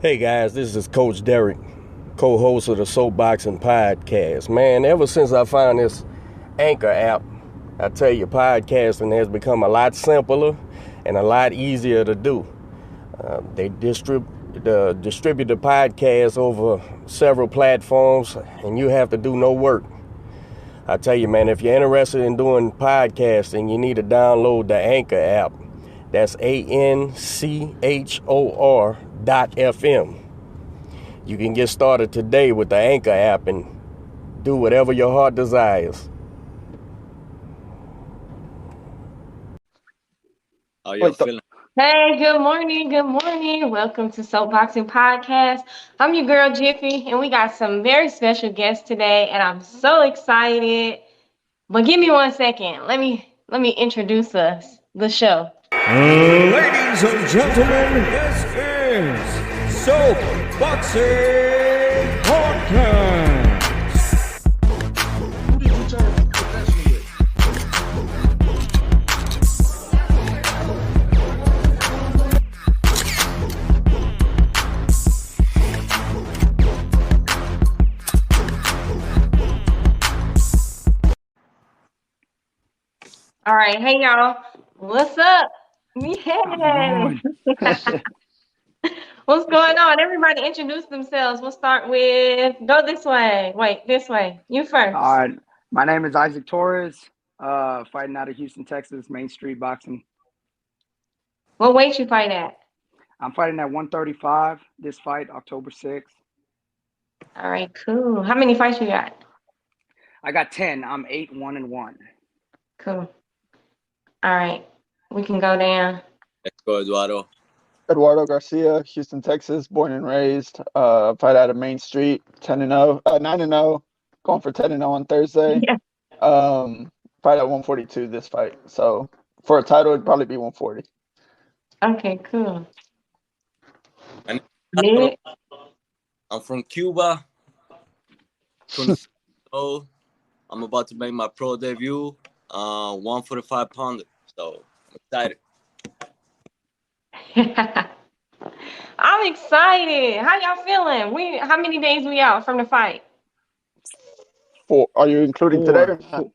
Hey guys, this is Coach Derek, co-host of the Soapboxing Podcast. Man, ever since I found this Anchor app, I tell you, podcasting has become a lot simpler and a lot easier to do. They distribute the podcast over several platforms, and you have to do no work. I tell you, man, if you're interested in doing podcasting, you need to download the Anchor app. That's ANCHOR.FM. You can get started today with the Anchor app and do whatever your heart desires. How you feeling? Hey, good morning. Good morning. Welcome to Soapboxing Podcast. I'm your girl Jiffy, and we got some very special guests today, and I'm so excited. But give me 1 second. Let me introduce the show. Ladies and gentlemen, this is Soapboxing Podcast. Who did you turn professional with? All right. Hey, y'all. What's up? Yeah. What's going on? Everybody introduce themselves. We'll start with, go this way. Wait, this way. You first. All right. My name is Isaac Torres, fighting out of Houston, Texas, Main Street Boxing. What weight you fight at? I'm fighting at 135 this fight, October 6th. All right, cool. How many fights you got? I got 10. I'm 8-1-1. Cool. All right. We can go down. Let's go, Eduardo. Eduardo Garcia, Houston, Texas, born and raised. Fight out of Main Street, 10-0, 9-0, going for 10-0 on Thursday. Yeah. Fight at 142 this fight. So for a title, it'd probably be 140. Okay, cool. And Yeah. I'm from Cuba. 26 old. I'm about to make my pro debut. 145 pounder. So I'm excited. I'm excited. How y'all feeling? How many days we out from the fight? 4. Are you including today or not?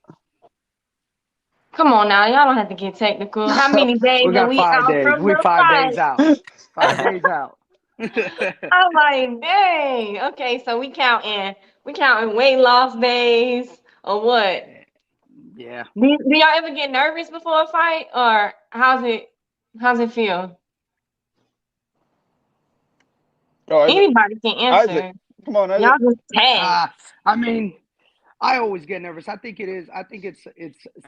Come on now, y'all don't have to get technical. How many days We got are 5 out days. from We the 5 fight? days out. 5 days out. I'm like, dang. Okay, so we counting weight loss days or what? Yeah. Do y'all ever get nervous before a fight, or how's it feel? Anybody can answer. Isaac, come on, Isaac. Y'all just tag. I mean, I always get nervous. I think it's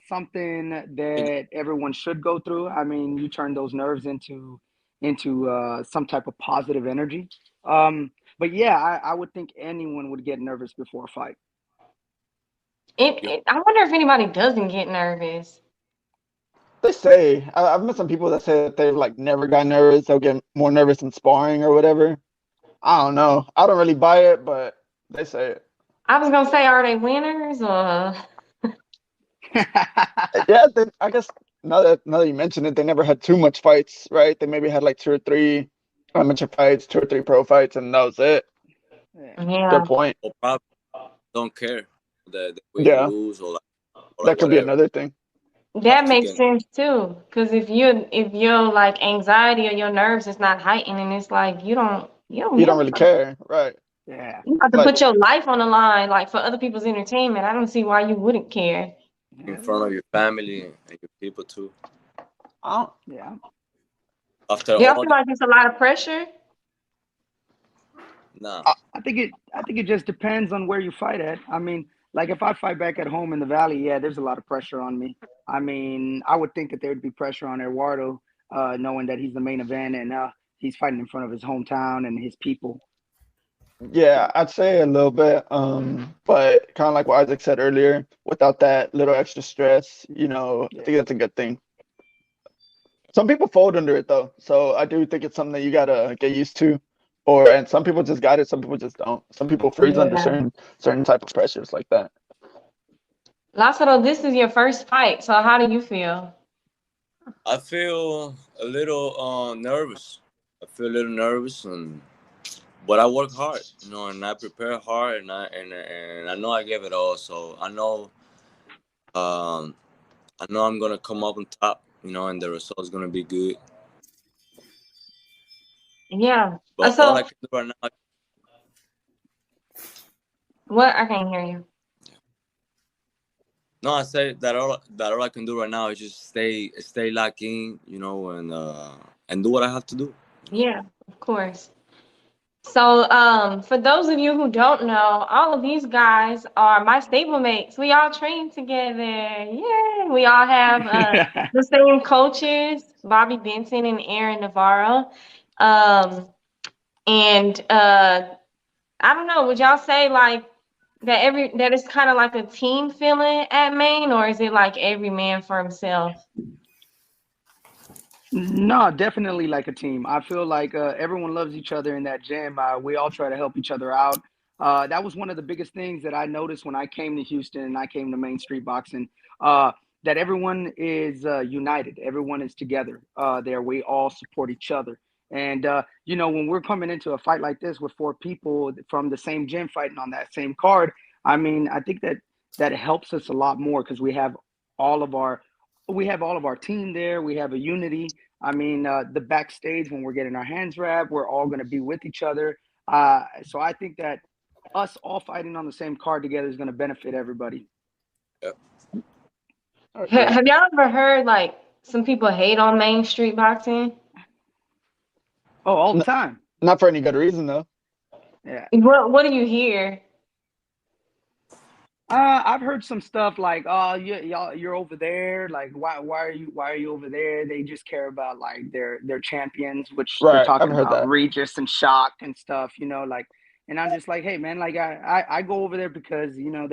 something that everyone should go through. I mean, you turn those nerves into some type of positive energy. But yeah, I would think anyone would get nervous before a fight. I wonder if anybody doesn't get nervous. They say, I've met some people that say that they've like never got nervous. They'll get more nervous in sparring or whatever. I don't know. I don't really buy it, but they say it. I was gonna say, are they winners or? Yeah, I guess now that you mention it, they never had too much fights, right? They maybe had like 2 or 3 amateur fights, 2 or 3 pro fights, and that was it. Yeah. Good point. Or probably don't care that we lose or that could be another thing. That makes sense too, because if your like anxiety or your nerves is not heightened, and it's like you don't really care, right? Yeah. You have to put your life on the line, like for other people's entertainment. I don't see why you wouldn't care. In front of your family and your people too. Yeah. After Do you feel like it's a lot of pressure? No. I think it just depends on where you fight at. I mean, like if I fight back at home in the Valley, yeah, there's a lot of pressure on me. I mean, I would think that there would be pressure on Eduardo, knowing that he's the main event and he's fighting in front of his hometown and his people. Yeah, I'd say a little bit. But kind of like what Isaac said earlier, without that little extra stress, I think that's a good thing. Some people fold under it though, so I do think it's something that you gotta get used to. And some people just got it, some people just don't. Some people freeze under certain type of pressures like that. Lazaro, this is your first fight, so how do you feel? I feel a little nervous. And but I work hard, you know, and I prepare hard, and I know I gave it all. So I know I'm gonna come up on top, you know, and the result's gonna be good. Yeah. But all So I can do right now, what? I can't hear you. no, I say that all I can do right now is just stay locked in, you know, and do what I have to do. Yeah, of course. So, for those of you who don't know, all of these guys are my stablemates. We all train together. Yeah, we all have the same coaches, Bobby Benson and Aaron Navarro. And I don't know, would y'all say like that it's kind of like a team feeling at Maine, or is it like every man for himself? No, definitely like a team. I feel like everyone loves each other in that gym. We all try to help each other out. That was one of the biggest things that I noticed when I came to Houston and I came to Main Street Boxing. That everyone is united. Everyone is together. There, we all support each other. And you know, when we're coming into a fight like this with 4 people from the same gym fighting on that same card, I mean, I think that helps us a lot more because all of our we have all of our team there. We have a unity. I mean, the backstage when we're getting our hands wrapped, we're all going to be with each other. So I think that us all fighting on the same card together is going to benefit everybody. Yep. Yeah. Have y'all ever heard like some people hate on Main Street Boxing? Oh, all the time. Not for any good reason though. Yeah. What do you hear? I've heard some stuff like, "Oh, you're over there. Like, why are you over there?" They just care about like their champions, which they're Right, talking I've heard about that. Regis and Shock and stuff. You know, like, and I'm just like, hey man, like I go over there because you know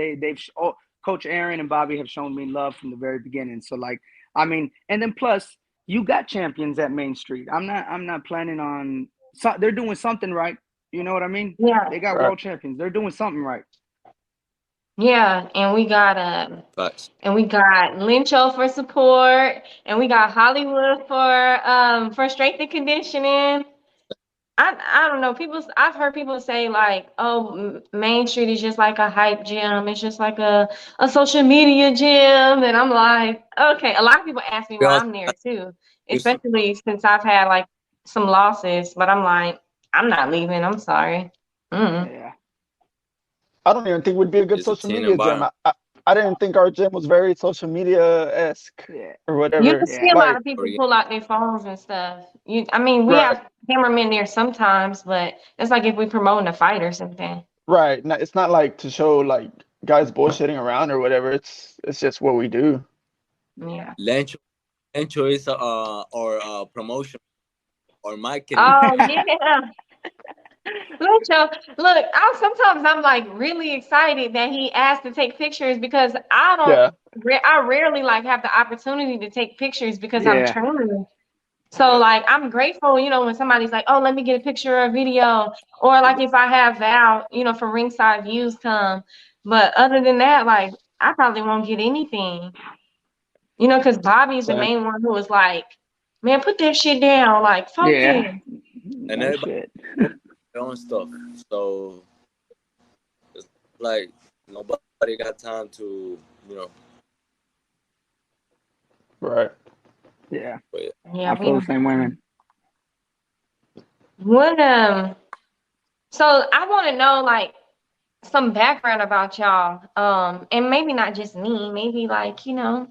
Coach Aaron and Bobby have shown me love from the very beginning. So like, I mean, and then plus you got champions at Main Street. I'm not planning on. They're doing something right. You know what I mean? Yeah. They got Right. world champions. They're doing something right. Yeah, and we got Facts. Lincho for support, and we got Hollywood for strength and conditioning. I don't know. I've heard people say like, "Oh, Main Street is just like a hype gym. It's just like a social media gym." And I'm like, okay. A lot of people ask me why I'm there too, especially since I've had like some losses. But I'm like, I'm not leaving. I'm sorry. Yeah. I don't even think we'd be a good It's a social team media gym. environment. I didn't think our gym was very social media-esque Yeah. or You whatever. can see a lot of people pull out their phones and stuff. I mean, we Right. have cameramen there sometimes, but it's like if we promoting a fight or something. Right. It's not like to show like guys bullshitting around or whatever. It's just what we do. Yeah. Lencho is or promotion or marketing. Oh yeah. Look, sometimes I'm like really excited that he asked to take pictures because I rarely like have the opportunity to take pictures because I'm Yeah. training. So like I'm grateful, you know, when somebody's like, "Oh, let me get a picture or a video," or like if I have Val, you know, from Ringside Views come. But other than that, like I probably won't get anything, you know, because Bobby's the Same. main one who was like, "Man, put that shit down, like focus." Yeah. And No everybody shit. their own stuff. So it's like nobody got time to, you know. Right. Yeah. But Yeah, I feel the same way, man. What so I want to know like some background about y'all, and maybe not just me, maybe like you know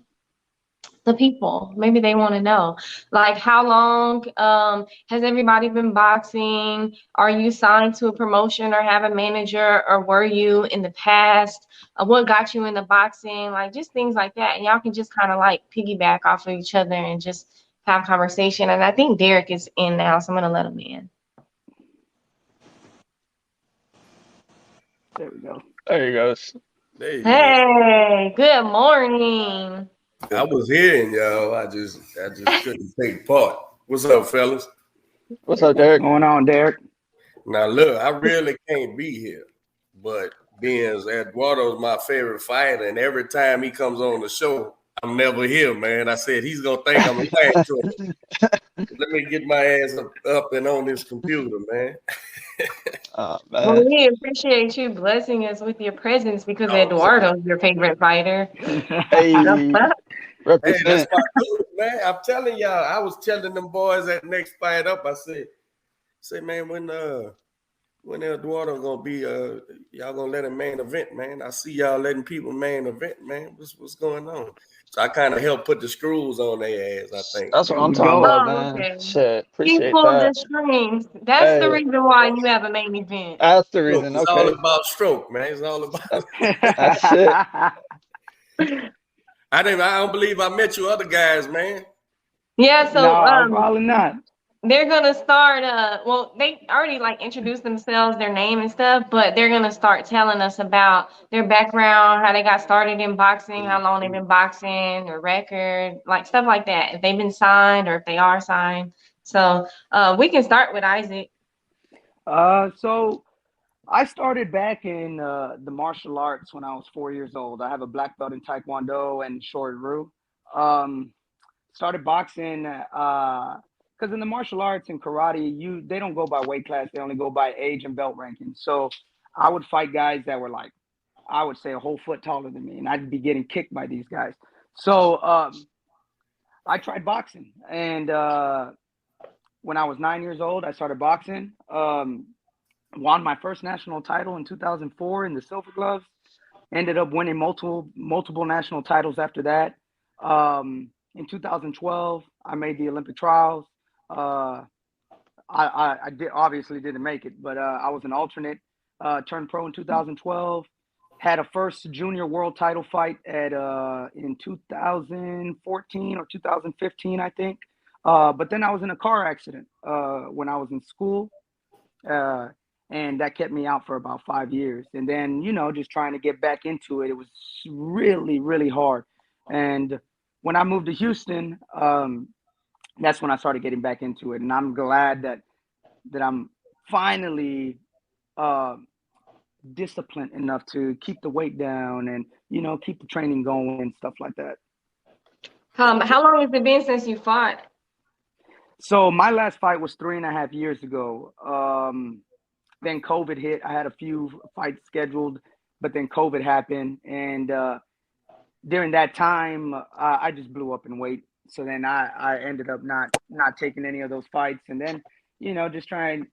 the people, maybe they want to know like how long has everybody been boxing? Are you signed to a promotion or have a manager, or were you in the past? What got you into boxing? Like just things like that, and y'all can just kind of like piggyback off of each other and just have conversation. And I think Derek is in now, so I'm gonna let him in. There we go. There you go. There you go. Hey, good morning. I was hearing y'all. I just couldn't take part. What's up, fellas? What's up, Derek? What's going on, Derek? Now look, I really can't be here, but being Eduardo's my favorite fighter, and every time he comes on the show, I'm never here, man. I said he's gonna think I'm lying to him. Let me get my ass up and on this computer, man. Well, Man. we appreciate you blessing us with your presence because Oh, Eduardo's your favorite fighter. Hey, hey, that's represent. my dude, man. I'm telling y'all, I was telling them boys at Next Fight Up, I said, man, when Eduardo gonna be y'all gonna let him main event, man. I see y'all letting people main event, man. What's going on? So I kind of helped put the screws on their ass, I think. That's what There I'm we talking go. about, Oh, man. okay. Shit, He appreciate pulled the that. strings. That's the Hey, reason why you have a main event. that's the Look, reason. it's all Okay, about stroke, man. It's all about that's it. I don't believe I met you other guys, man. Yeah, so No, probably not. they're gonna start well, they already like introduced themselves, their name and stuff, but they're gonna start telling us about their background, how they got started in boxing, how long they've been boxing, their record, like stuff like that. If they've been signed or if they are signed. So we can start with Isaac. So I started back in the martial arts when I was 4 years old. I have a black belt in Taekwondo and Short-Ryu. Started boxing because in the martial arts and karate, they don't go by weight class; they only go by age and belt ranking. So I would fight guys that were like, I would say, a whole foot taller than me, and I'd be getting kicked by these guys. So I tried boxing, and when I was 9 years old, I started boxing. Won my first national title in 2004 in the silver gloves. Ended up winning multiple national titles after that. In 2012, I made the Olympic trials. I obviously didn't make it, but I was an alternate. Turned pro in 2012. Had a first junior world title fight in 2014 or 2015, I think. But then I was in a car accident when I was in school. And that kept me out for about 5 years. And then, just trying to get back into it, it was really, really hard. And when I moved to Houston, that's when I started getting back into it. And I'm glad that I'm finally disciplined enough to keep the weight down and, keep the training going and stuff like that. How long has it been since you fought? So my last fight was 3.5 years ago. Then COVID hit. I had a few fights scheduled, but then COVID happened. And during that time, I just blew up in weight. So then I ended up not taking any of those fights. And then, just trying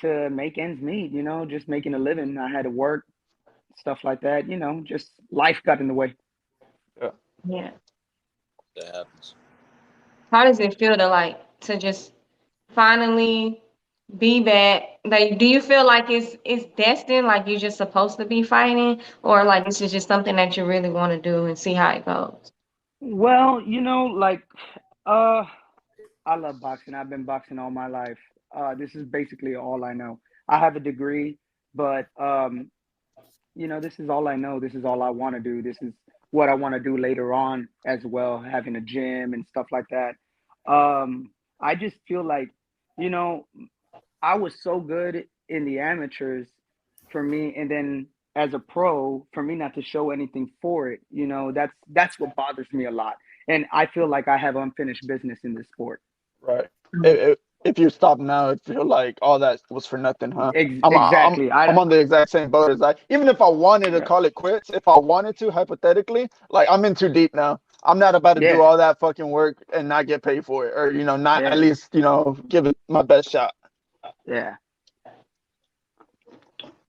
to make ends meet, just making a living. I had to work, stuff like that. Just life got in the way. Yeah. That happens. How does it feel to just finally be back? Like, do you feel like it's destined, like you're just supposed to be fighting, or like this is just something that you really want to do and see how it goes? Well, I love boxing. I've been boxing all my life. This is basically all I know. I have a degree, but this is all I know. This is all I want to do. This is what I want to do later on as well, having a gym and stuff like that. I just feel like, I was so good in the amateurs for me, and then as a pro, for me not to show anything for it, that's what bothers me a lot. And I feel like I have unfinished business in this sport. Right. If you stop now, it feel like all that was for nothing, huh? Exactly. I'm on the exact same boat as I. Even if I wanted to call it quits, if I wanted to, hypothetically, like I'm in too deep now. I'm not about to do all that fucking work and not get paid for it, or not at least give it my best shot. Yeah.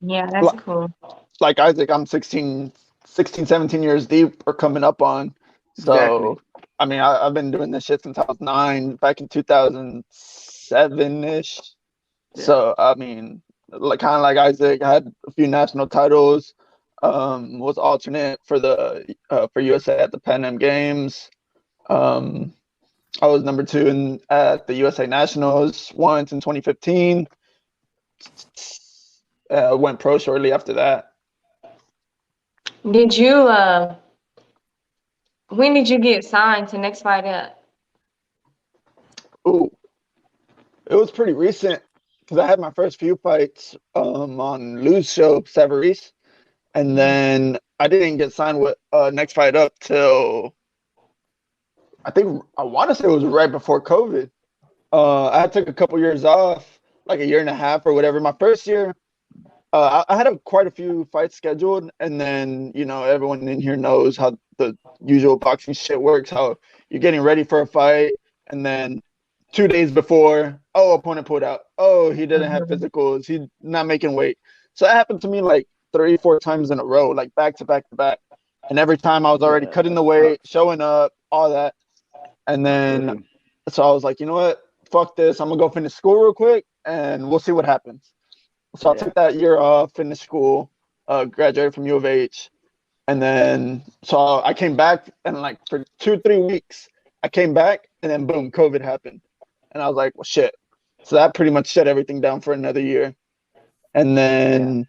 Yeah, that's cool. Like Isaac, I'm 16, 17 years deep or coming up on. So, Exactly. I mean, I've been doing this shit since I was 9, back in 2007-ish. Yeah. So, I mean, kind of like Isaac, I had a few national titles, was alternate for for USA at the Pan Am Games. I was number 2 at the USA Nationals once in 2015. Went pro shortly after that. Did you when did you get signed to Next Fight Up? Ooh, it was pretty recent because I had my first few fights on Lou's show, Severese, and then I didn't get signed with Next Fight Up till I want to say it was right before COVID. I took a couple years off, like a year and a half or whatever. My first year, I had quite a few fights scheduled, and then everyone in here knows how the usual boxing shit works. How you're getting ready for a fight, and then 2 days before, opponent pulled out. Oh, he didn't have physicals. He's not making weight. So that happened to me like 3-4 times in a row, like back to back to back. And every time I was already cutting the weight, showing up, all that. And then, so I was like, you know what? Fuck this. I'm going to go finish school real quick, and we'll see what happens. So I took that year off, finished school, graduated from U of H. And then, so I came back, and like for 2-3 weeks, I came back, and then boom, COVID happened. And I was like, well, shit. So that pretty much shut everything down for another year. And then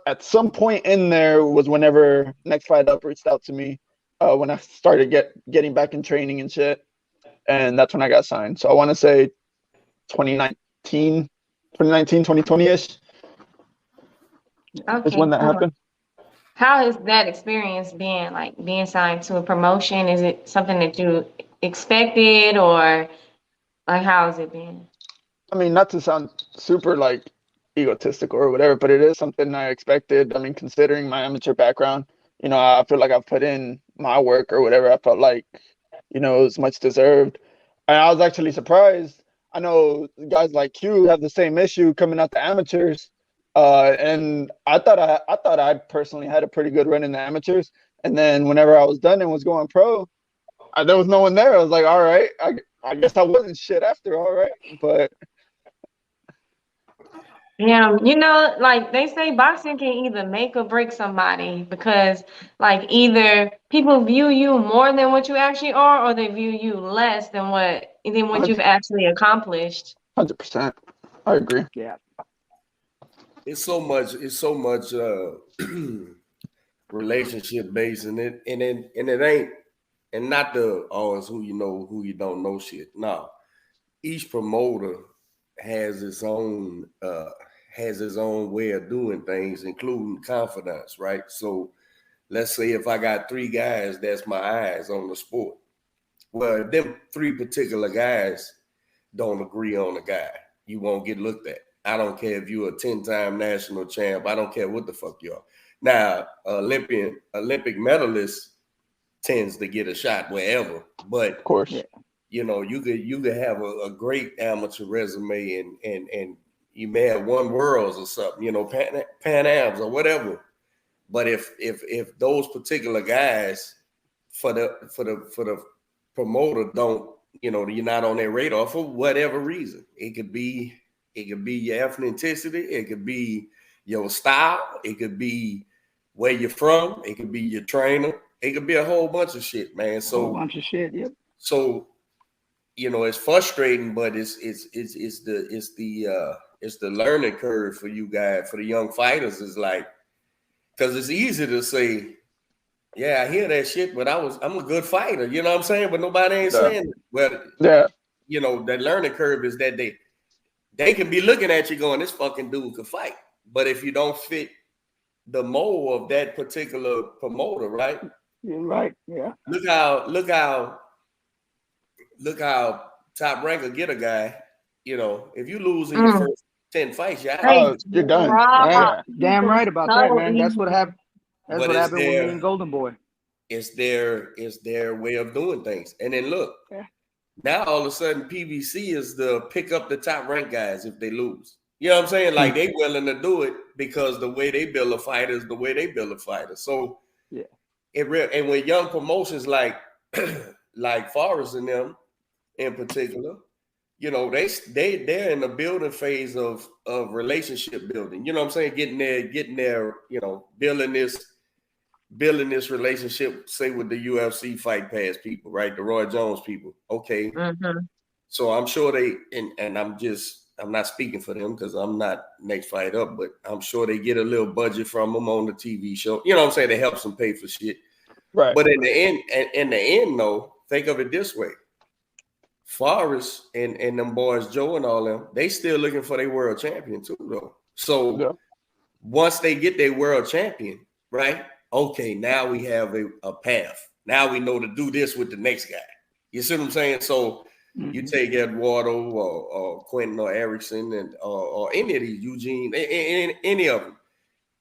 at some point in there was whenever Next Fight Up reached out to me when I started getting back in training and shit. And that's when I got signed. So I want to say 2019, 2020-ish is when that happened. How has that experience been, like being signed to a promotion? Is it something that you expected, or like how has it been? I mean, not to sound super like egotistical or whatever, but it is something I expected. I mean, considering my amateur background, I feel like I've put in my work or whatever. I felt like, it was much deserved. And I was actually surprised. I know guys like you have the same issue coming out the amateurs. And I thought I personally had a pretty good run in the amateurs. And then whenever I was done and was going pro, there was no one there. I was like, all right, I guess I wasn't shit after all, right? But yeah, like they say, boxing can either make or break somebody, because like either people view you more than what you actually are, or they view you less than what you've actually accomplished. 100%. I agree. Yeah. It's so much relationship based, and it ain't, and not the it's who you know, who you don't know shit. No. Each promoter has its own way of doing things, including confidence, right? So let's say if I got 3 guys, that's my eyes on the sport. Well, if them 3 particular guys don't agree on a guy, you won't get looked at. I don't care if you're a 10-time national champ. I don't care what the fuck you are. Now, Olympic medalist tends to get a shot wherever, but of course, you could have a great amateur resume and you may have won worlds or something, Pan Ams or whatever. But if those particular guys for the promoter don't, you're not on their radar for whatever reason. It could be your ethnicity, it could be your style, it could be where you're from, it could be your trainer, it could be a whole bunch of shit, man. So a whole bunch of shit, yep. So it's frustrating, but it's the learning curve for you guys, for the young fighters. Is like, because it's easy to say, yeah, I hear that shit, but I'm a good fighter, you know what I'm saying? But nobody ain't saying it. Well, that learning curve is that they can be looking at you going, this fucking dude could fight. But if you don't fit the mold of that particular promoter, right? You're right. Yeah. Look how Top Rank will get a guy. If you lose in your first 10 fights, you're done. Yeah. Damn right about that, man. That's what happened. That's what happened with me and Golden Boy. It's their way of doing things. And then look, now all of a sudden PBC is the pick up the Top Rank guys if they lose. You know what I'm saying? Like they willing to do it because the way they build a fighter is the way they build a fighter. So and with young promotions like Forrest and them in particular, they're in the building phase of relationship building. You know what I'm saying? Getting there, building this relationship, say with the UFC Fight Pass people, right? The Roy Jones people. Okay. Mm-hmm. So I'm sure I'm not speaking for them because I'm not Next Fight Up, but I'm sure they get a little budget from them on the TV show. You know what I'm saying? They help them pay for shit. Right. But in the end, though, think of it this way. Forrest and them boys, Joe and all them, they still looking for their world champion too, though. So once they get their world champion, right? Okay, now we have a path. Now we know to do this with the next guy. You see what I'm saying? So you Mhm. take Eduardo or Quentin or Erickson and or any of these, Eugene, any of them.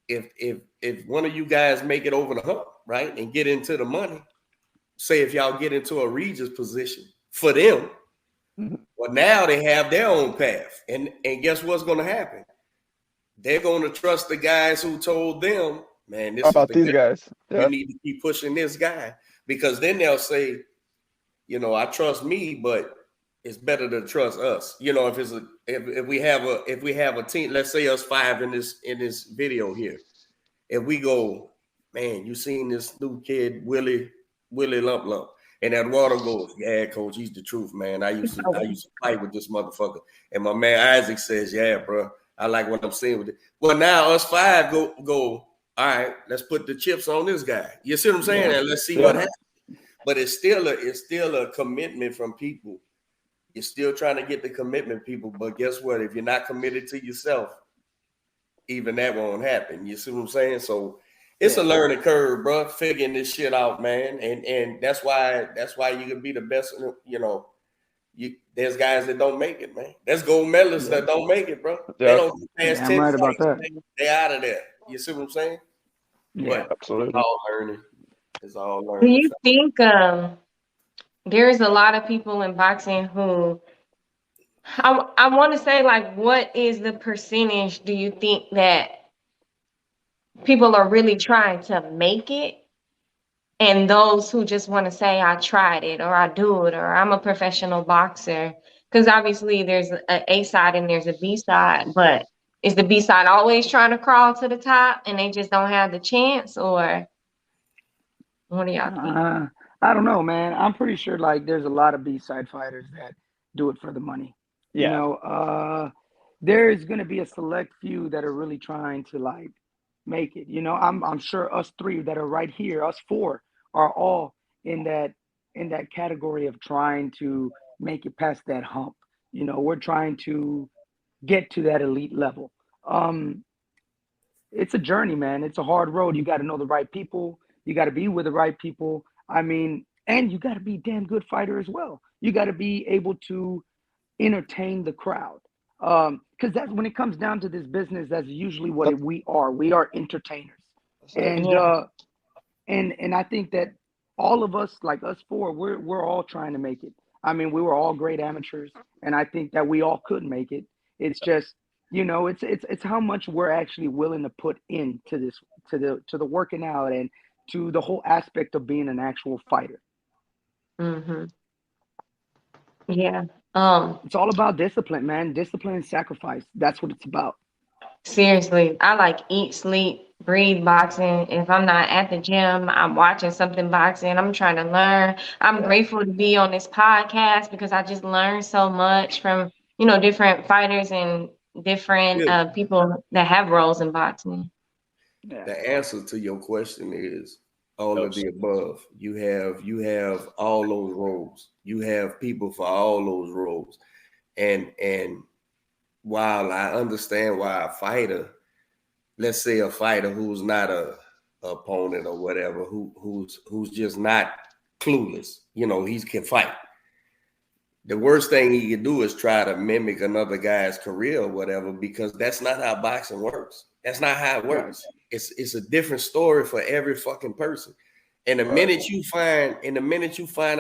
If one of you guys make it over the hump, right, and get into the money, say if y'all get into a Regis position for them, well, now they have their own path. And guess what's going to happen? They're going to trust the guys who told them, man, this About is the these guy. guys. You need to keep pushing this guy, because then they'll say, you know, I trust me, but it's better to trust us. You know, if we have a team, let's say us 5 in this video here. If we go, man, you seen this new kid, Willie Lump Lump. And Eduardo goes, yeah, coach, he's the truth, man. I used to fight with this motherfucker. And my man Isaac says, yeah, bro, I like what I'm seeing with it. Well, now us 5 go, all right, let's put the chips on this guy. You see what I'm saying? And let's see what happens. But it's still a commitment from people. You're still trying to get the commitment, people. But guess what? If you're not committed to yourself, even that won't happen. You see what I'm saying? So it's a learning curve, bro, figuring this shit out, man. And that's why you can be the best. You know, there's guys that don't make it, man. There's gold medalists that don't make it, bro. They don't pass 10 right about that. They out of there. You see what I'm saying? Yeah, but absolutely. It's all learning. It's all Do learning. you think there's a lot of people in boxing who I want to say, like, what is the percentage do you think that people are really trying to make it, and those who just want to say I tried it or I do it or I'm a professional boxer? Because obviously there's an A side and there's a B side, but is the B side always trying to crawl to the top and they just don't have the chance, or what do y'all think? I don't know, man. I'm pretty sure like there's a lot of B-side fighters that do it for the money. You Yeah. know, there's gonna be a select few that are really trying to like make it. You know, I'm sure us 3 that are right here, us 4, are all in that category of trying to make it past that hump. You know, we're trying to get to that elite level. It's a journey, man. It's a hard road. You got to know the right people. You got to be with the right people. I mean, and you got to be a damn good fighter as well. You got to be able to entertain the crowd. Because that's when it comes down to this business, that's usually what we are. We are entertainers. And Yeah. and I think that all of us, like us 4, we're all trying to make it. I mean, we were all great amateurs, and I think that we all could make it. It's just, you know, it's how much we're actually willing to put into this, to the working out and to the whole aspect of being an actual fighter. Mm-hmm. Yeah. It's all about discipline, man. Discipline and sacrifice. That's what it's about. Seriously, I like eat, sleep, breathe boxing. If I'm not at the gym, I'm watching something boxing. I'm trying to learn. I'm grateful to be on this podcast because I just learned so much from, different fighters and different people that have roles in boxing. Yeah. The answer to your question is all of the above. You have all those roles. You have people for all those roles. And while I understand why a fighter, let's say a fighter who's not a opponent or whatever, who's just not clueless, he can fight. The worst thing he can do is try to mimic another guy's career or whatever, because that's not how boxing works. That's not how it works. It's a different story for every fucking person. And the minute you find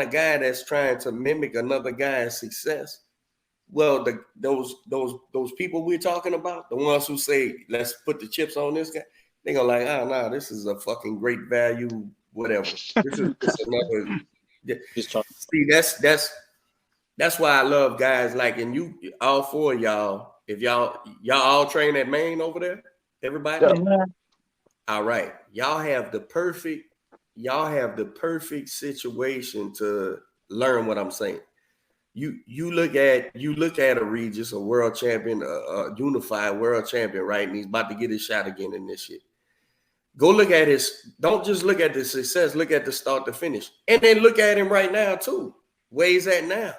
a guy that's trying to mimic another guy's success, well, those people we're talking about, the ones who say, let's put the chips on this guy, they're gonna like, oh no, this is a fucking great value, whatever. This is another. See, that's why I love guys like, and you, all 4 of y'all, if y'all all train at Maine over there, everybody. Yeah. All right, y'all have the perfect situation to learn what I'm saying. You look at a Regis, a world champion, a unified world champion, right? And he's about to get his shot again in this shit. Go look at don't just look at the success, look at the start to finish. And then look at him right now too. Where he's at now.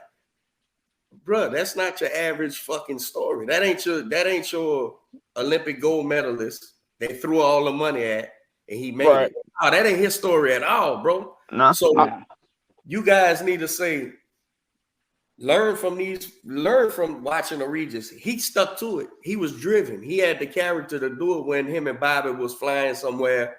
Bruh, that's not your average fucking story. That ain't your Olympic gold medalist they threw all the money at and he made it. Oh, that ain't his story at all, bro. Nah. So you guys need to say, Learn from watching the Regis. He stuck to it. He was driven. He had the character to do it. When him and Bobby was flying somewhere,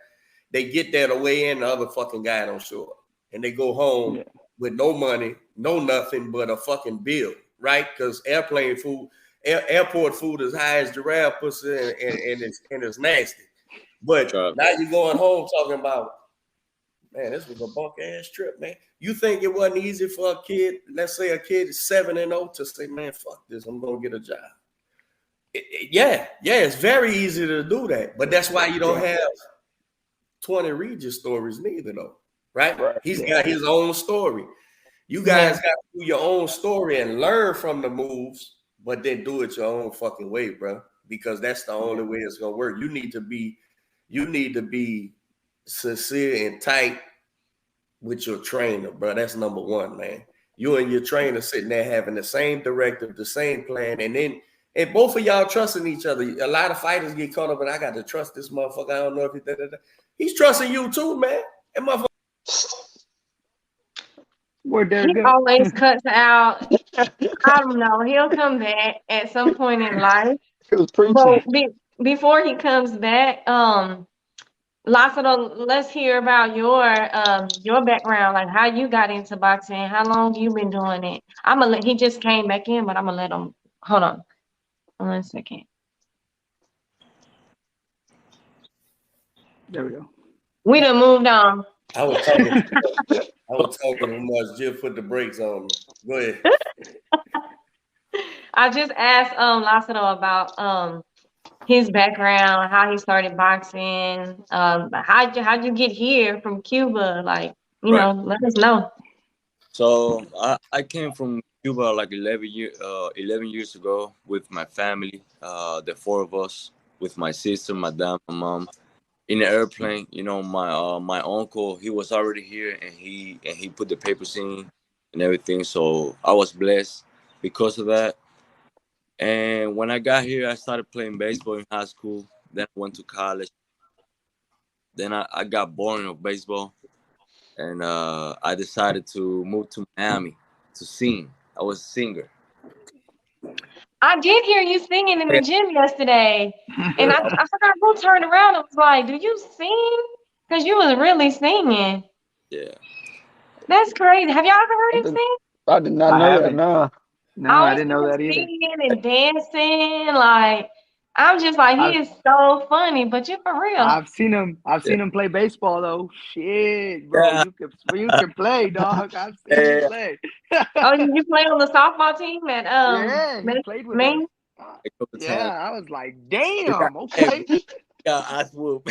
they get there the way in, the other fucking guy don't show up. And they go home with no money, no nothing but a fucking bill, right? Because airplane food, airport food is high as giraffe pussy and it's nasty. But now you're going home talking about, man, this was a bunk ass trip, man. You think it wasn't easy for a kid, let's say a kid is 7-0, to say, man, fuck this, I'm gonna get a job. Yeah, it's very easy to do that. But that's why you don't have 20 Regis stories neither, though. Right? He's got his own story. You guys got to do your own story and learn from the moves, but then do it your own fucking way, bro. Because that's the only way it's gonna work. You need to be sincere and tight with your trainer, bro. That's number one, man. You and your trainer sitting there having the same directive, the same plan, and both of y'all trusting each other. A lot of fighters get caught up, and I got to trust this motherfucker. I don't know if he's trusting you too, man. And motherfucker. He always cuts out. I don't know. He'll come back at some point in life. But before he comes back, Lazaro, let's hear about your background, like how you got into boxing, how long you been doing it. He just came back in, but I'm gonna let him. Hold on, 1 second. There we go. We done moved on. I was talking too much. Jiff put the brakes on me. Go ahead. I just asked Lazaro about his background, how he started boxing, how'd you get here from Cuba? Like, you know, let us know. So I came from Cuba like 11 years ago with my family, the four of us, with my sister, my dad, my mom, in the airplane. You know, my uncle, he was already here, and he put the papers in and everything. So I was blessed because of that. And when I got here, I started playing baseball in high school. Then I went to college. Then I got bored of baseball, and I decided to move to Miami to sing. I was a singer. I did hear you singing in the gym yesterday, and I forgot who turned around and was like, "Do you sing?" Because you was really singing. Yeah. That's crazy. Have y'all ever heard him sing? I did not know that. No, I didn't know that either. Singing and dancing, like I'm just like, he is so funny. But you for real? I've seen him play baseball though. Shit, bro, you can play, dog. I've seen you play. Oh, did you play on the softball team at he played with Maine? Yeah, I was like, damn, okay. Yeah, I swoop.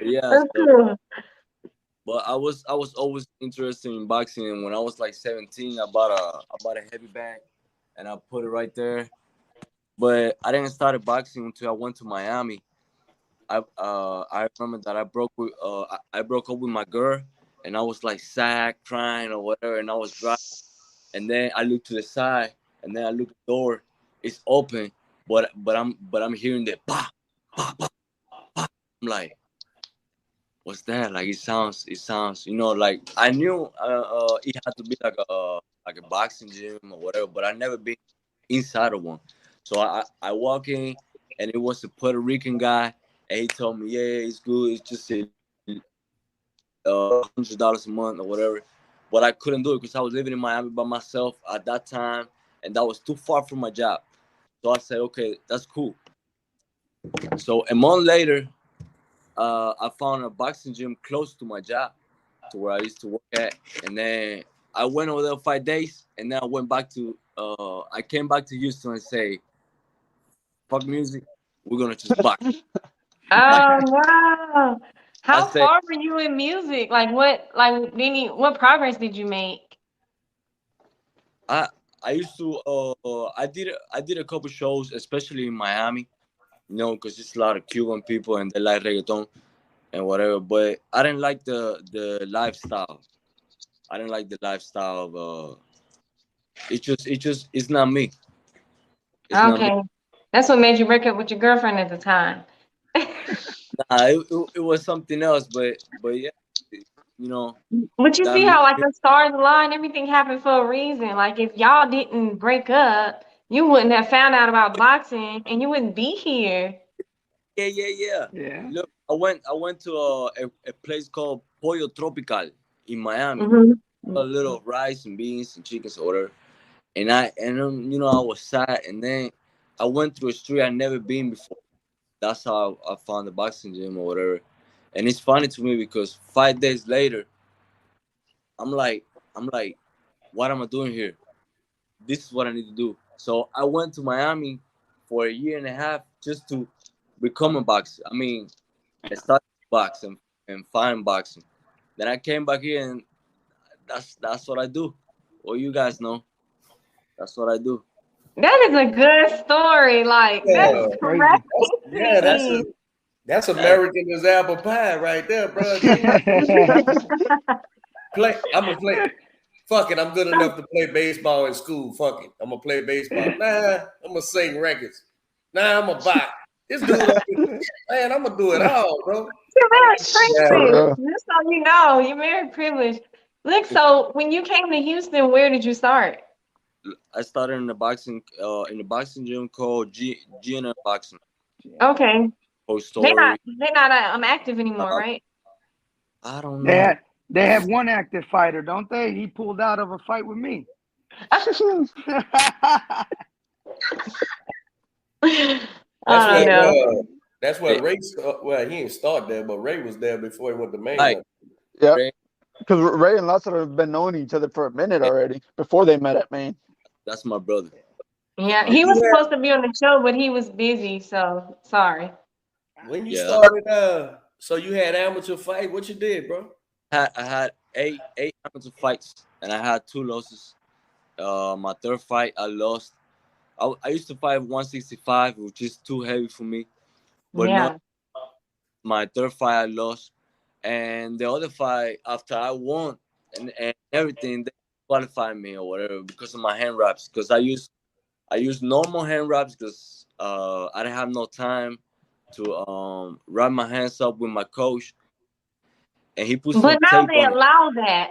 Yeah. That's cool. But I was always interested in boxing, and when I was like 17, I bought a heavy bag, and I put it right there. But I didn't start boxing until I went to Miami. I remember that I broke up with my girl, and I was like sad, crying or whatever, and I was driving. And then I looked to the side, and then I looked at the door, it's open, but I'm hearing the bah, bah, bah, bah. I'm like, what's that? Like it sounds, you know, like I knew it had to be like a boxing gym or whatever, but I never been inside of one. So I walk in, and it was a Puerto Rican guy, and he told me, yeah, it's good, it's just $100 a month or whatever. But I couldn't do it because I was living in Miami by myself at that time, and that was too far from my job. So I said, okay, that's cool. So a month later, I found a boxing gym close to my job, to where I used to work at. And then I went over there 5 days, and then I went back to, I came back to Houston and say, fuck music, we're going to just box. Oh, wow. How far were you in music? Like what progress did you make? I used to, I did a couple shows, especially in Miami, you know, because there's a lot of Cuban people and they like reggaeton and whatever. But I didn't like the lifestyle. I didn't like the lifestyle of it's not me. It's okay, not me. That's what made you break up with your girlfriend at the time. Nah, it was something else. But yeah, you know, But you that see made how like me, the stars align, everything happened for a reason. Like if y'all didn't break up, you wouldn't have found out about boxing and you wouldn't be here. yeah. Yeah. Look, I went to a place called Pollo Tropical in Miami. Hmm. A little rice and beans and chicken order, and you know, I was sad, and then I went through a street I never been before. That's how I found the boxing gym or whatever. And it's funny to me because 5 days later, I'm like, what am I doing here? This is what I need to do. So I went to Miami for a year and a half just to become a boxer. I mean, I started boxing and find boxing. Then I came back here, and that's what I do. Well, you guys know that's what I do. That is a good story. Like Yeah, that's That's crazy. yeah, crazy. that's Hey, American as apple pie right there, bro. Play. I'm gonna play. Fuck it. I'm good enough to play baseball in school. Fuck it. I'm gonna play baseball. Nah, I'm gonna sing records. Nah, I'm gonna box. This dude, man, I'm gonna do it all, bro. You're very Yeah, For privileged. real. Just so you know, you're very privileged. Look, so when you came to Houston, where did you start? I started in the boxing gym called GNF Boxing. Okay. Whole They're not story. they're not active anymore, Uh, right? I don't They know. had they have one active fighter, don't they? He pulled out of a fight with me. that's I don't what. know. That's Hey, what Ray. Well, he didn't start there, but Ray was there before he went to like mainland. Yeah, Ray, because Ray and Lazaro have been knowing each other for a minute already before they met at Maine. that's my brother. Yeah, My he was You supposed to be on the show, but he was busy, so sorry. when you Yeah, started, so you had amateur fight. What you did, bro? I had eight amateur fights, and I had 2 losses. My third fight I lost. I used to fight 165, which is too heavy for me. But not Yeah. my third fight I lost, and the other fight after I won and everything, they qualified me or whatever because of my hand wraps. Because I use normal hand wraps because I didn't have no time to wrap my hands up with my coach, and he put But some now tape they on it. allow that.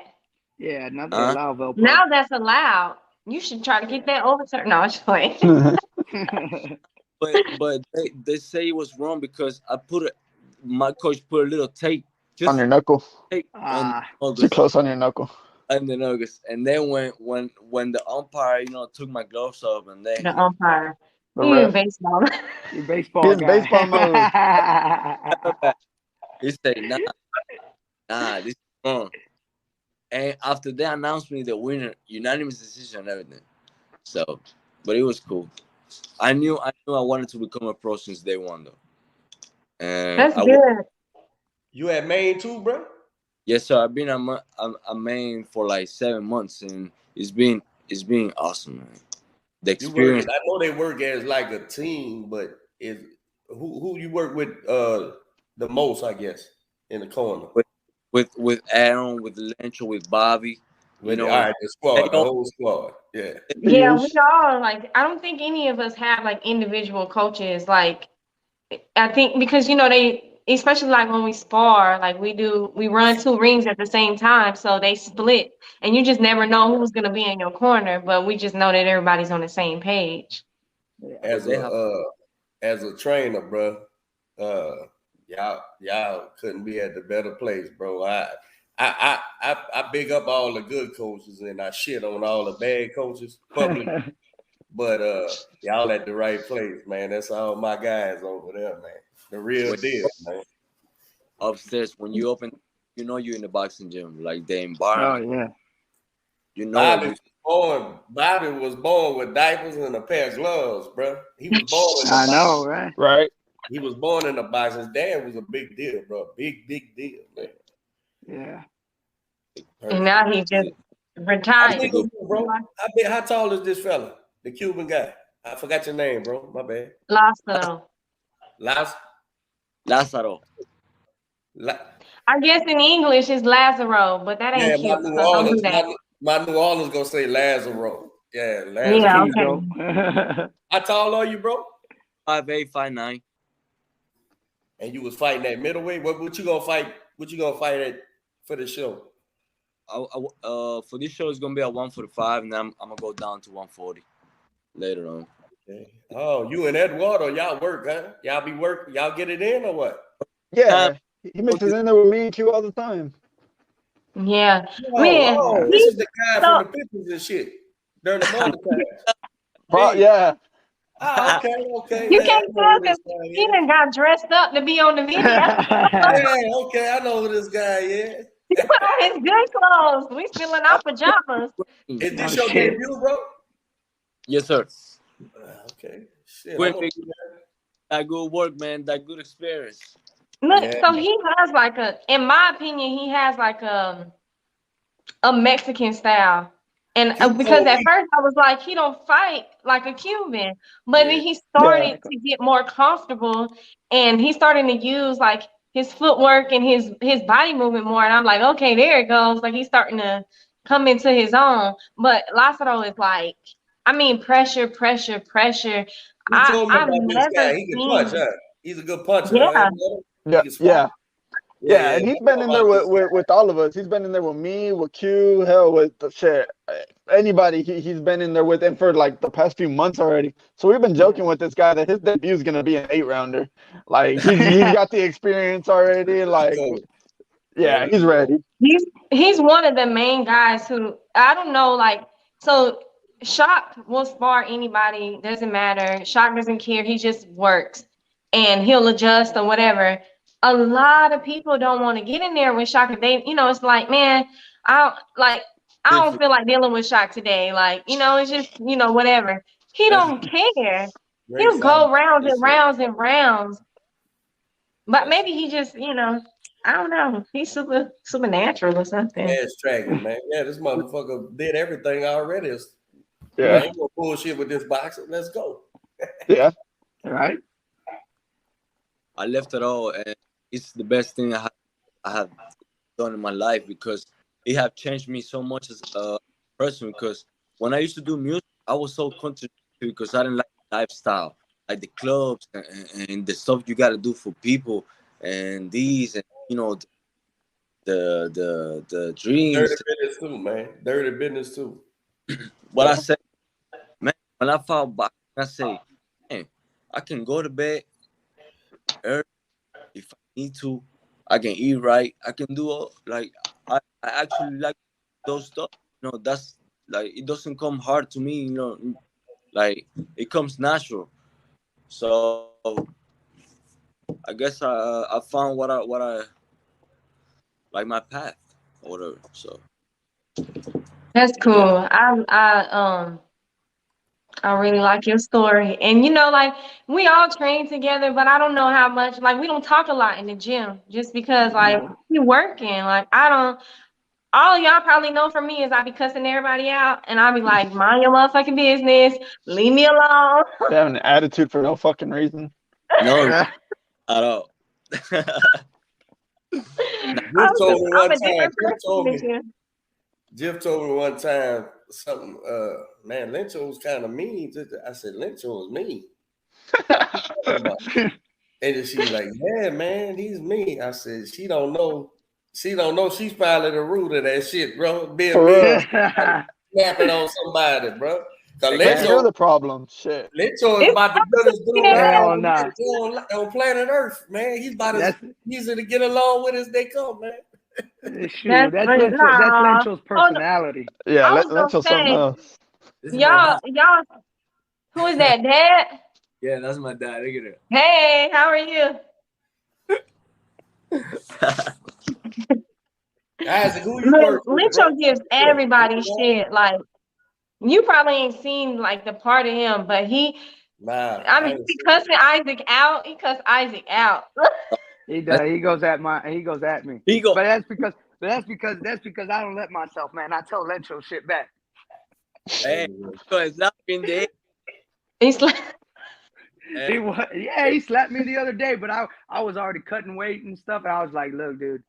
Yeah, now they Huh? allow Velpro. Now that's allowed. You should try to get that overturned. No, I'm just playing. But they say it was wrong because my coach put a little tape, On your just knuckle. tape on Ah, the Too nuggets, close on your knuckle. and then when the umpire took my gloves off, and then The umpire. The You in ref. baseball. you He baseball in guy. baseball mode. he said, nah, this is wrong. And after they announced me the winner, unanimous decision and everything. So, but it was cool. I knew I wanted to become a pro since day one though. And That's good. You at Maine too, bro? yes, sir. I've been a main for like 7 months, and it's been awesome, man. The You work. experience I know they work as like a team, but is who you work with the most? I guess in the corner. with with Aaron, with Lencho, with Bobby, you All know, right, the they squad, the all whole squad. Yeah. Yeah, we Yes. all like I don't think any of us have like individual coaches. Like I think because they especially like when we spar, like we run two rings at the same time, so they split and you just never know who's gonna be in your corner, but we just know that everybody's on the same page. but As they a have as a trainer, bro, y'all couldn't be at the better place, bro. I big up all the good coaches and I shit on all the bad coaches publicly. But y'all at the right place, man. That's all my guys over there, man. The real when deal, man. upstairs when you open, you're in the boxing gym, like the Oh environment, yeah. you. Bobby was born with diapers and a pair of gloves, bro. He was born in the I box. know, right? Right. He was born in the box. His dad was a big deal, bro. Big deal, man. Yeah. And Perfect. now he just How retired. big are you, bro? How tall is this fella? The Cuban guy. I forgot your name, bro. My bad. Lazaro. Lazaro. La- I guess in English it's Lazaro, but that ain't yeah, cute, so don't do that. my New Orleans gonna say Lazaro. Yeah, Lazaro. Yeah, There you okay. go. How tall are you, bro? 5'8", 5'9". And you was fighting at middleweight. What you gonna fight? What you gonna fight at for the show? For this show, it's gonna be at 145, and then I'm gonna go down to 140 later on. Okay. Oh, you and Eduardo, y'all work, huh? Y'all be work. Y'all get it in or what? Yeah, he mixes in there with me and Q all the time. Yeah, Oh, man. this is the guy So- from the pictures and shit during the morning time. Yeah. Oh, okay. You Yeah, can't I know tell who this him guy he is. done got dressed up to be on the video. Yeah, okay, I know who this guy is. He put on his good clothes. We still in our pajamas. Is this Oh, your shit. debut, bro? Yes, sir. Okay. Shit, Quick, I'm gonna- that good work, man. That good experience. Look, Yeah. so he has like in my opinion, he has like a Mexican style. And because at first I was like, he don't fight like a Cuban, but then he started to get more comfortable, and he's starting to use like his footwork and his body movement more. And I'm like, okay, there it goes. Like he's starting to come into his own. But Lazaro is like, I mean, pressure. You told me I've about this never guy. He can seen. punch, huh? He's a good puncher, Yeah. huh? Yeah, yeah. Yeah, and I he's been know in there about this with all of us. He's been in there with me, with Q, hell, with the shit. Anybody he's been in there with him for like the past few months already. So we've been joking with this guy that his debut is gonna be an 8-rounder. Like he's got the experience already. Like, yeah, he's ready. He's one of the main guys who I don't know, like, so Shock will spar anybody, doesn't matter. Shock doesn't care, he just works and he'll adjust or whatever. A lot of people don't want to get in there with Shock if they, it's like, man, I don't feel like dealing with Shock today. Like, it's just, whatever. He don't care. He'll go rounds and rounds and rounds. But maybe he just, I don't know. He's supernatural or something. Fast tracking, man. Yeah, this motherfucker did everything already. Yeah. I ain't gonna bullshit with this boxer. Let's go. Yeah. All right. I left it all, and it's the best thing I have done in my life because it have changed me so much as a person. Because when I used to do music, I was so concentrated because I didn't like the lifestyle, like the clubs and the stuff you got to do for people and these and the dreams. Dirty business too, man. Dirty business too. But I said, man, when I found boxing, I say, man, I can go to bed early if I need to. I can eat right. I can do all, like I actually like those stuff. That's like it doesn't come hard to me. Like it comes natural. So I guess I found what I like my path or whatever. So That's cool. I really like your story. And like we all train together, but I don't know how much, like we don't talk a lot in the gym just because like we working. Like all y'all probably know from me is I be cussing everybody out and I'll be like, mind your motherfucking business, leave me alone. They have an attitude for no fucking reason. no, at all. Jiff told me I'm one a different time. person. Jiff told me one time something. Man, Lencho was kind of mean. I said Lencho was mean. And then she's like, yeah, man, he's mean. I said, she don't know. She's probably the root of that shit, bro. Being For mean, real. snapping on somebody, bro. Cause You're the problem. Shit. Lencho is about the goodest dude Hell nah. on planet Earth, man. He's about as easy to get along with as they come, man. Shoot, that's Lencho's personality. Yeah, I was let's gonna something say, else. y'all, who is that, Dad? Yeah, that's my dad. Look at her. Hey, how are you? Isaac, who you work with, Lencho bro? gives everybody shit. Like you probably ain't seen like the part of him, but he he cussing Isaac out. He cussed Isaac out. He does. He goes at me. But that's because I don't let myself, man. I tell Lencho shit back. Hey, it's not in there. He's like, he slapped me the other day, but I was already cutting weight and stuff, and I was like, look, dude,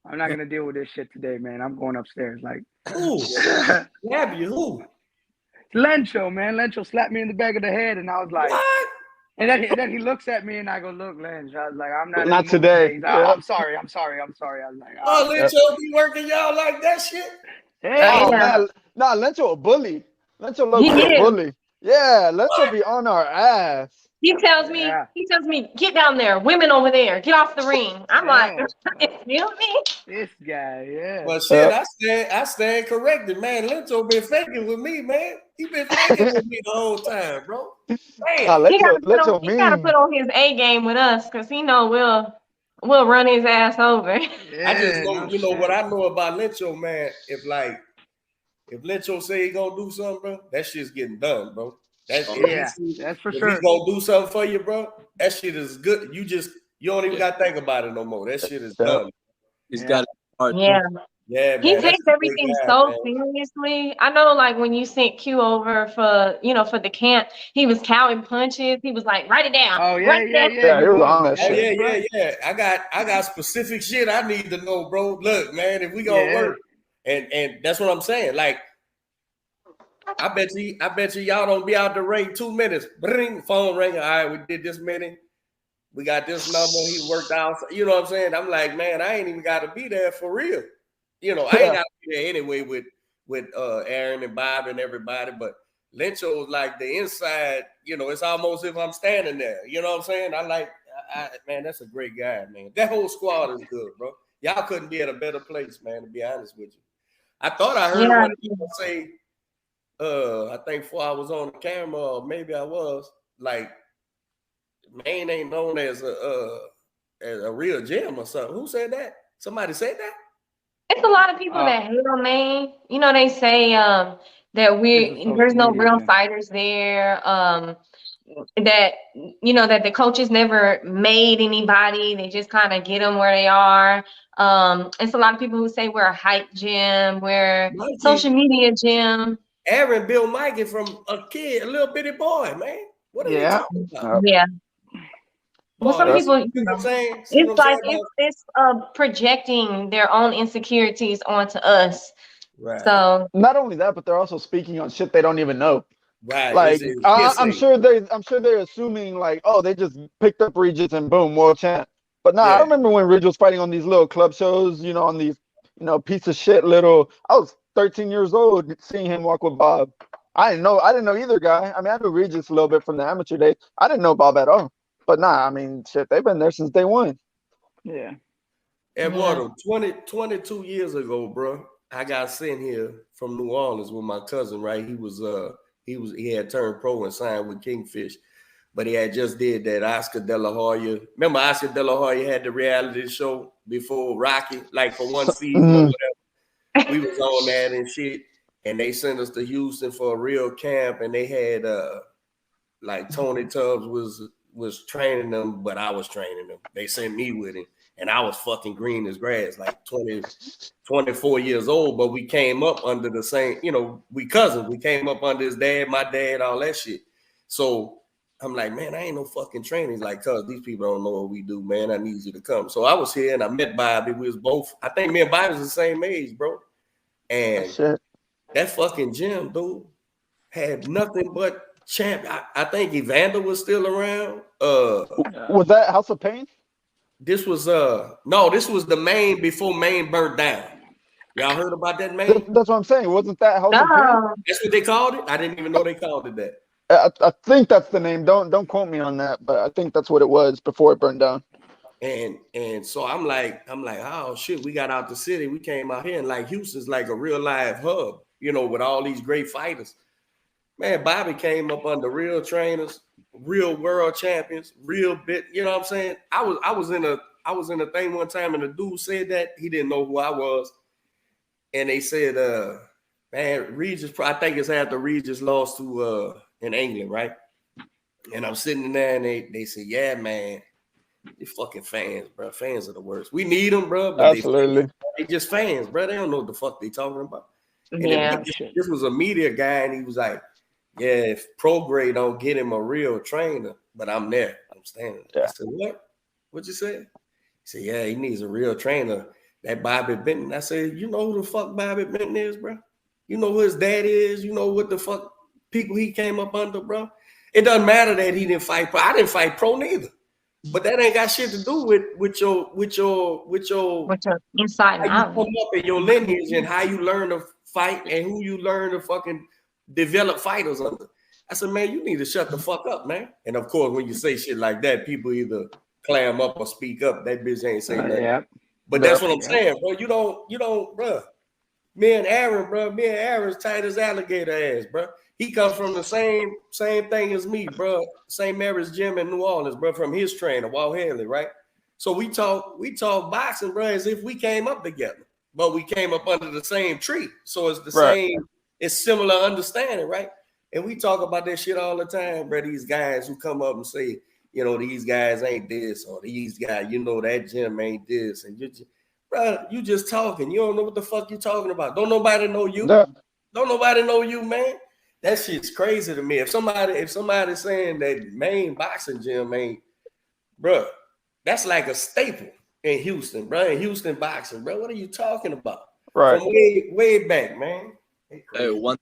I'm not gonna deal with this shit today, man. I'm going upstairs. Like, who? Slap you? Who? Lencho, man. Lencho slapped me in the back of the head, and I was like, what? And then he looks at me and I go, look, Lynch. I was like, I'm not in Not the mood today. today. Yeah. I'm sorry. I was like, Oh, Lencho be working y'all like that shit? hey, Oh Yeah. man, nah, Lencho a bully. Lencho low He key a is. bully. Yeah, Lencho be on our ass. He tells yeah, me, get down there, women over there, get off the ring. I'm like, yeah. excuse me? This guy, yeah. Well, shit, I stand corrected, man. Lencho been faking with me, man. He been faking with me the whole time, bro. Nah, Damn. Lencho He gotta mean. put on his A game with us because he know we'll run his ass over. I just Yeah, know, no you know what shit. I know about Lencho, man. If Lencho say he gonna do something, bro, that shit's getting done, bro. That's Yeah, that's for if sure. he gonna do something for you, bro, that shit is good. You don't even gotta think about it no more. That shit is done. He's Yeah. got hard Yeah. too. Yeah, He man. That's takes a great everything guy, so man. seriously. I know, like when you sent Q over for the camp, he was counting punches. He was like, write it down, Oh yeah, write it yeah, down. yeah. Yeah, He he was was. on that Oh shit. yeah. I got specific shit I need to know, bro. Look, man, if we gonna work, and that's what I'm saying. Like, I bet you y'all don't be out the ring 2 minutes. Bring phone ring. All right, we did this many. We got this number. He worked out. You know what I'm saying? I'm like, man, I ain't even got to be there for real. You know, I ain't got to be there anyway with Aaron and Bob and everybody. But Lencho was like the inside. You know, it's almost if I'm standing there. You know what I'm saying? Man, that's a great guy, man. That whole squad is good, bro. Y'all couldn't be at a better place, man. To be honest with you, I thought I heard Yeah. one people say. I think before I was on the camera, or maybe I was like. Maine ain't known as a real gem or something. Who said that? Somebody said that? It's a lot of people that hate on Maine. You know, they say that It's a social there's no media real thing. fighters there. That that the coaches never made anybody. They just kind of get them where they are. It's a lot of people who say we're a hype gym, we're Mikey, social media gym. Aaron built Mikey from a kid, a little bitty boy, man. What are you Yeah. talking about? Yeah. Well, some Boy, people, see what I'm saying? See it's what I'm like saying? it's projecting their own insecurities onto us. Right. So Not only that, but they're also speaking on shit they don't even know. Right. Like It's I'm hearsay. sure they're assuming like, oh, they just picked up Regis and boom, world champ. But nah, I Yeah. remember when Regis was fighting on these little club shows, on these, piece of shit little. I was 13 years old seeing him walk with Bob. I didn't know either guy. I mean, I knew Regis a little bit from the amateur days. I didn't know Bob at all. But nah, I mean, shit, they've been there since day one. Yeah. Eduardo, 22 years ago, bro, I got sent here from New Orleans with my cousin, right? He had turned pro and signed with Kingfish, but he had just did that Oscar De La Hoya. Remember Oscar De La Hoya had the reality show before Rocky, like for one season or whatever. We was on that and shit, and they sent us to Houston for a real camp, and they had like Tony Tubbs was training them, but I was training them. They sent me with him. And I was fucking green as grass, like 24 years old. But we came up under the same, we cousins. We came up under his dad, my dad, all that shit. So I'm like, man, I ain't no fucking trainer. He's like, cuz these people don't know what we do, man. I need you to come. So I was here and I met Bobby. We was both, I think me and Bobby was the same age, bro. And that fucking gym, dude, had nothing but champ. I think Evander was still around. Was that House of Pain? This was this was the Maine before Maine burnt down. Y'all heard about that Maine? That's what I'm saying. Wasn't that House of Pain? That's what they called it? I didn't even know they called it that. I think that's the name. Don't quote me on that, but I think that's what it was before it burned down. And so I'm like, oh shit, we got out the city. We came out here and like Houston's like a real live hub, with all these great fighters. Man, Bobby came up under real trainers, real world champions, real bit. You know what I'm saying? I was in a thing one time, and the dude said that he didn't know who I was, and they said, man, Regis. I think it's after Regis lost to in England, right? And I'm sitting there, and they said, yeah, man, they fucking fans, bro. Fans are the worst. We need them, bro, but absolutely, they just fans, bro. They don't know what the fuck they talking about. And this was a media guy, and he was like, yeah, if Prograde don't get him a real trainer, but I'm there. I'm standing there. Yeah. I said, what? What'd you say? He said, yeah, he needs a real trainer. That Bobby Benton. I said, you know who the fuck Bobby Benton is, bro? You know who his dad is? You know what the fuck people he came up under, bro? It doesn't matter that he didn't fight pro. I didn't fight pro neither. But that ain't got shit to do with your inside how you knowledge. come up in your lineage and how you learn to fight and who you learn to fucking develop fighters under. I said, man, you need to shut the fuck up, man. And of course, when you say shit like that, people either clam up or speak up. That bitch ain't saying that. Yeah. But that's what I'm saying, bro. You don't, bro. Me and Aaron's tight as alligator ass, bro. He comes from the same thing as me, bro. St. Mary's Gym in New Orleans, bro, from his trainer, Walt Haley, right? So we talk boxing, bro, as if we came up together, but we came up under the same tree. So it's the same, it's similar understanding, right? And we talk about that shit all the time, bro. These guys who come up and say, you know, these guys ain't this, or these guys, you know, that gym ain't this, and you just talking. You don't know what the fuck you talking about. Don't nobody know you. No. Don't nobody know you, man. That shit's crazy to me. If somebody's saying that main boxing gym ain't, bro, that's like a staple in Houston, bro. In Houston boxing, bro. What are you talking about? Right. From way back, man. Hey, one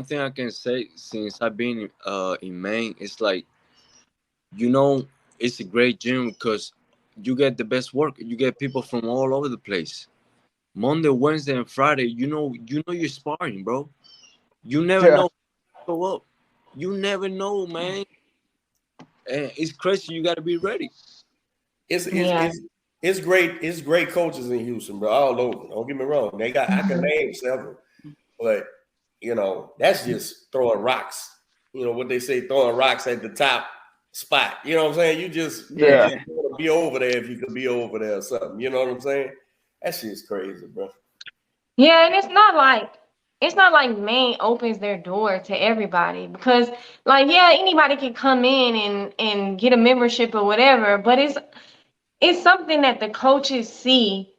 thing I can say since I've been in Maine, it's like, you know, it's a great gym because you get the best work. You get people from all over the place. Monday, Wednesday, and Friday, you know you're sparring, bro. You never know. Go up. You never know, man. And it's crazy. You got to be ready. It's great. It's great coaches in Houston, bro. All over. Don't get me wrong. I can name several, but you know that's just throwing rocks. You know what they say, throwing rocks at the top spot. You know what I'm saying? You just want to be over there if you could be over there or something. You know what I'm saying? That shit's crazy, bro. Yeah, and it's not like Maine opens their door to everybody because, like, yeah, anybody can come in and get a membership or whatever, but it's something that the coaches see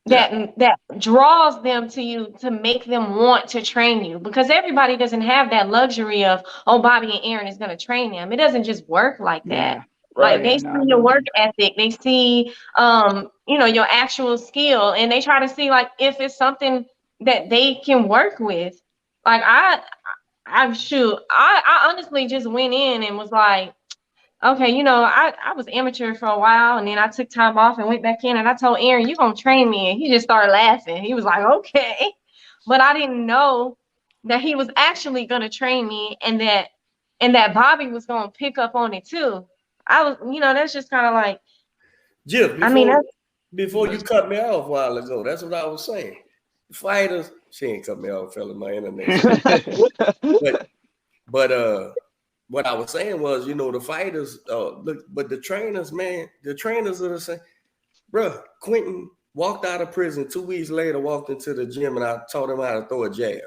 that draws them to you to make them want to train you because everybody doesn't have that luxury of, oh, Bobby and Aaron is going to train them. It doesn't just work like that. Like they see your work ethic, they see your actual skill, and they try to see like if it's something that they can work with. Like I honestly just went in and was like, okay, I was amateur for a while, and then I took time off and went back in, and I told Aaron, "You gonna train me?" And he just started laughing. He was like, "Okay," but I didn't know that he was actually gonna train me, and that Bobby was gonna pick up on it too. I was, that's just kind of like, Jiff, before you cut me off a while ago, that's what I was saying. Fighters, she ain't cut me off, fella, my internet. but what I was saying was, the fighters, look, but the trainers, man, the trainers are the same. Bruh, Quentin walked out of prison 2 weeks later, walked into the gym, and I taught him how to throw a jab.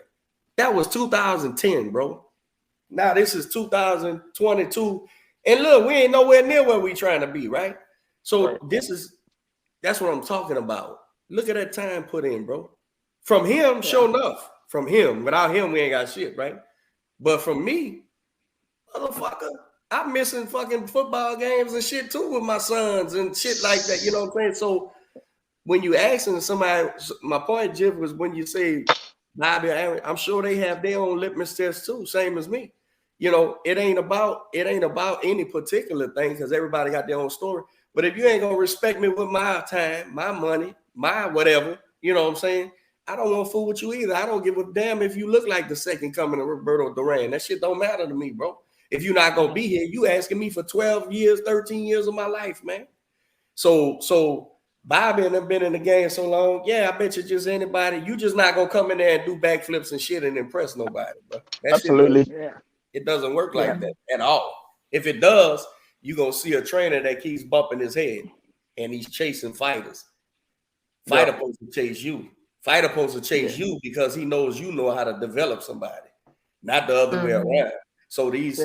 That was 2010, bro. Now this is 2022. And look, we ain't nowhere near where we trying to be, right? So that's what I'm talking about. Look at that time put in, bro. From him, sure enough. From him. Without him, we ain't got shit, right? But from me, motherfucker, I'm missing fucking football games and shit too with my sons and shit like that. You know what I'm saying? So when you asking somebody, my point, Jiff, was when you say Bobby, I'm sure they have their own litmus test too, same as me. It ain't about any particular thing because everybody got their own story. But if you ain't gonna respect me with my time, my money, my whatever, you know what I'm saying? I don't want to fool with you either. I don't give a damn if you look like the second coming of Roberto Duran. That shit don't matter to me, bro. If you're not gonna be here, you asking me for 12 years, 13 years of my life, man. So Bobby and them been in the game so long. Yeah, I bet you just anybody. You just not gonna come in there and do backflips and shit and impress nobody, bro. Absolutely. It doesn't work like that at all. If it does, you're gonna see a trainer that keeps bumping his head and he's chasing fighters. Fighter supposed to chase you. Fighter supposed to chase you because he knows you know how to develop somebody, not the other way around. So these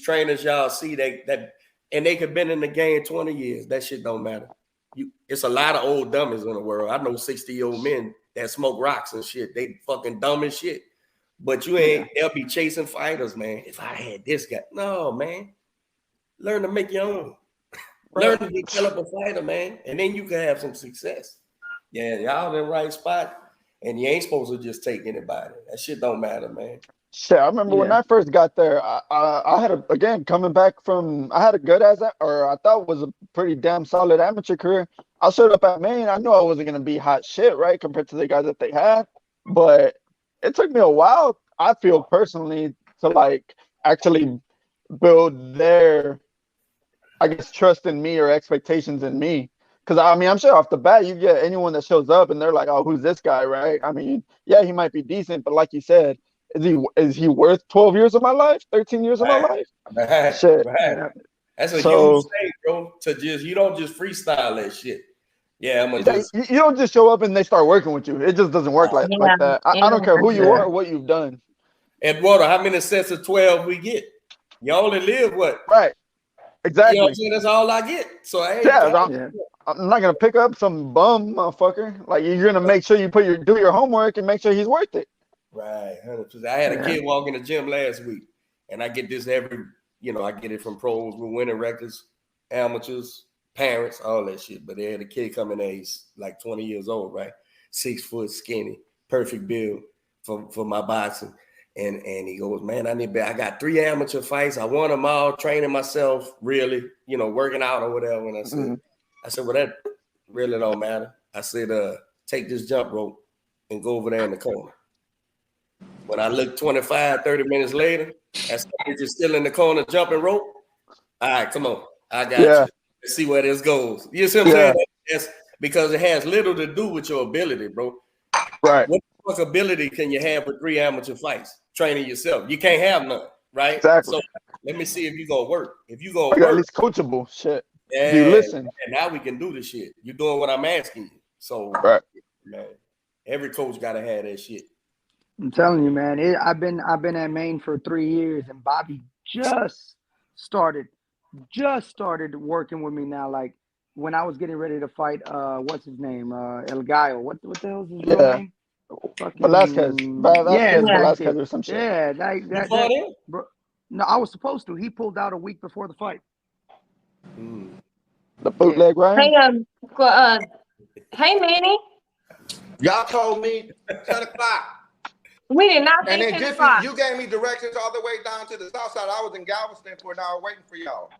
trainers y'all see that and they could been in the game 20 years. That shit don't matter. It's a lot of old dummies in the world. I know 60-year-old men that smoke rocks and shit. They fucking dumb as shit. But they'll be chasing fighters, man. If I had this guy. No, man. Learn to make your own. Learn to develop a fighter, man. And then you can have some success. Yeah, y'all in the right spot. And you ain't supposed to just take anybody. That shit don't matter, man. Shit, I remember when Yeah. I first got there. I had again coming back from. I had a good or I thought was a pretty damn solid amateur career. I showed up at Maine. I knew I wasn't gonna be hot shit, right, compared to the guys that they had. But it took me a while. I feel personally to like actually build their, I guess, trust in me or expectations in me. Because I mean, I'm sure off the bat, you get anyone that shows up and they're like, "Oh, who's this guy?" Right? I mean, yeah, he might be decent, but like you said, is he worth 12 years of my life, 13 years of my life? Shit. Yeah. That's a huge So thing, bro. To just you don't just freestyle that shit. Yeah, I'm gonna yeah, just you don't just show up and they start working with you. It just doesn't work like Yeah, that. it I don't don't care work who you that are Yeah. or what you've done. Eduardo, how many sets of 12 we get? You only live what? Right. You know what I'm Exactly. saying? That's all I get. So I ain't Yeah. trying. Yeah. I'm not gonna pick up some bum motherfucker. Like you're gonna make sure you do your homework and make sure he's worth it. Right, 100%. I had a Yeah. kid walk in the gym last week, and I get this every, I get it from pros with winning records, amateurs, parents, all that shit. But they had a kid coming there, he's like 20 years old, right? 6 foot, skinny, perfect build for my boxing. And he goes, man, I got 3 amateur fights. I won them all, training myself, really, working out or whatever. And I said, well, that really don't matter. I said, take this jump rope and go over there in the corner. When I look 25, 30 minutes later, that bitch is still in the corner jumping rope. All right, come on. I got Yeah. you. Let's see where this goes. You see what I'm Yeah. saying? That's because it has little to do with your ability, bro. Right. What the fuck ability can you have with 3 amateur fights? Training yourself. You can't have none, right? Exactly. So let me see if you're gonna work. If you're Or gonna you're at work, least coachable. Shit. yeah, Do you listen? and now we can do the shit. You're doing what I'm asking you. So Right. man, every coach gotta have that shit. I'm telling you, man. I've been at Maine for 3 years, and Bobby just started working with me now. Like when I was getting ready to fight, what's his name? El Gallo. What the hell's his real Yeah. name? Velasquez. Fucking Velasquez, Yeah. that's Velasquez it. or some shit. Yeah, You fought him? bro. No, I was supposed to. He pulled out a week before the fight. The bootleg Ryan. Hey, Manny. Y'all told me 10 o'clock. We did not And think then 10 Jiffy, o'clock. you gave me directions all the way down to the south side. I was in Galveston for an hour waiting for y'all.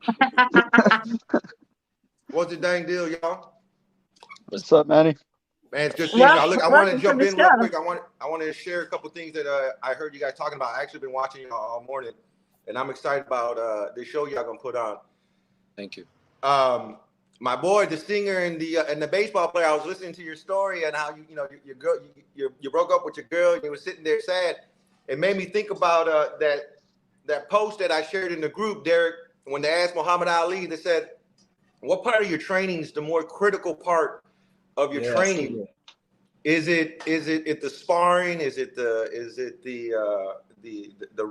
What's the dang deal, y'all? What's up, Manny? Man, it's good seeing y'all. Look, I want to Welcome jump to the in real show. quick. I want to share a couple things that I heard you guys talking about. I actually been watching y'all all morning, and I'm excited about the show y'all gonna put on. Thank you. My boy, the singer and the baseball player. I was listening to your story and how your girl you broke up with your girl and you were sitting there sad. It made me think about that post that I shared in the group, Derek, when they asked Muhammad Ali. They said, "What part of your training is the more critical part of your training? Is it the sparring? Is it the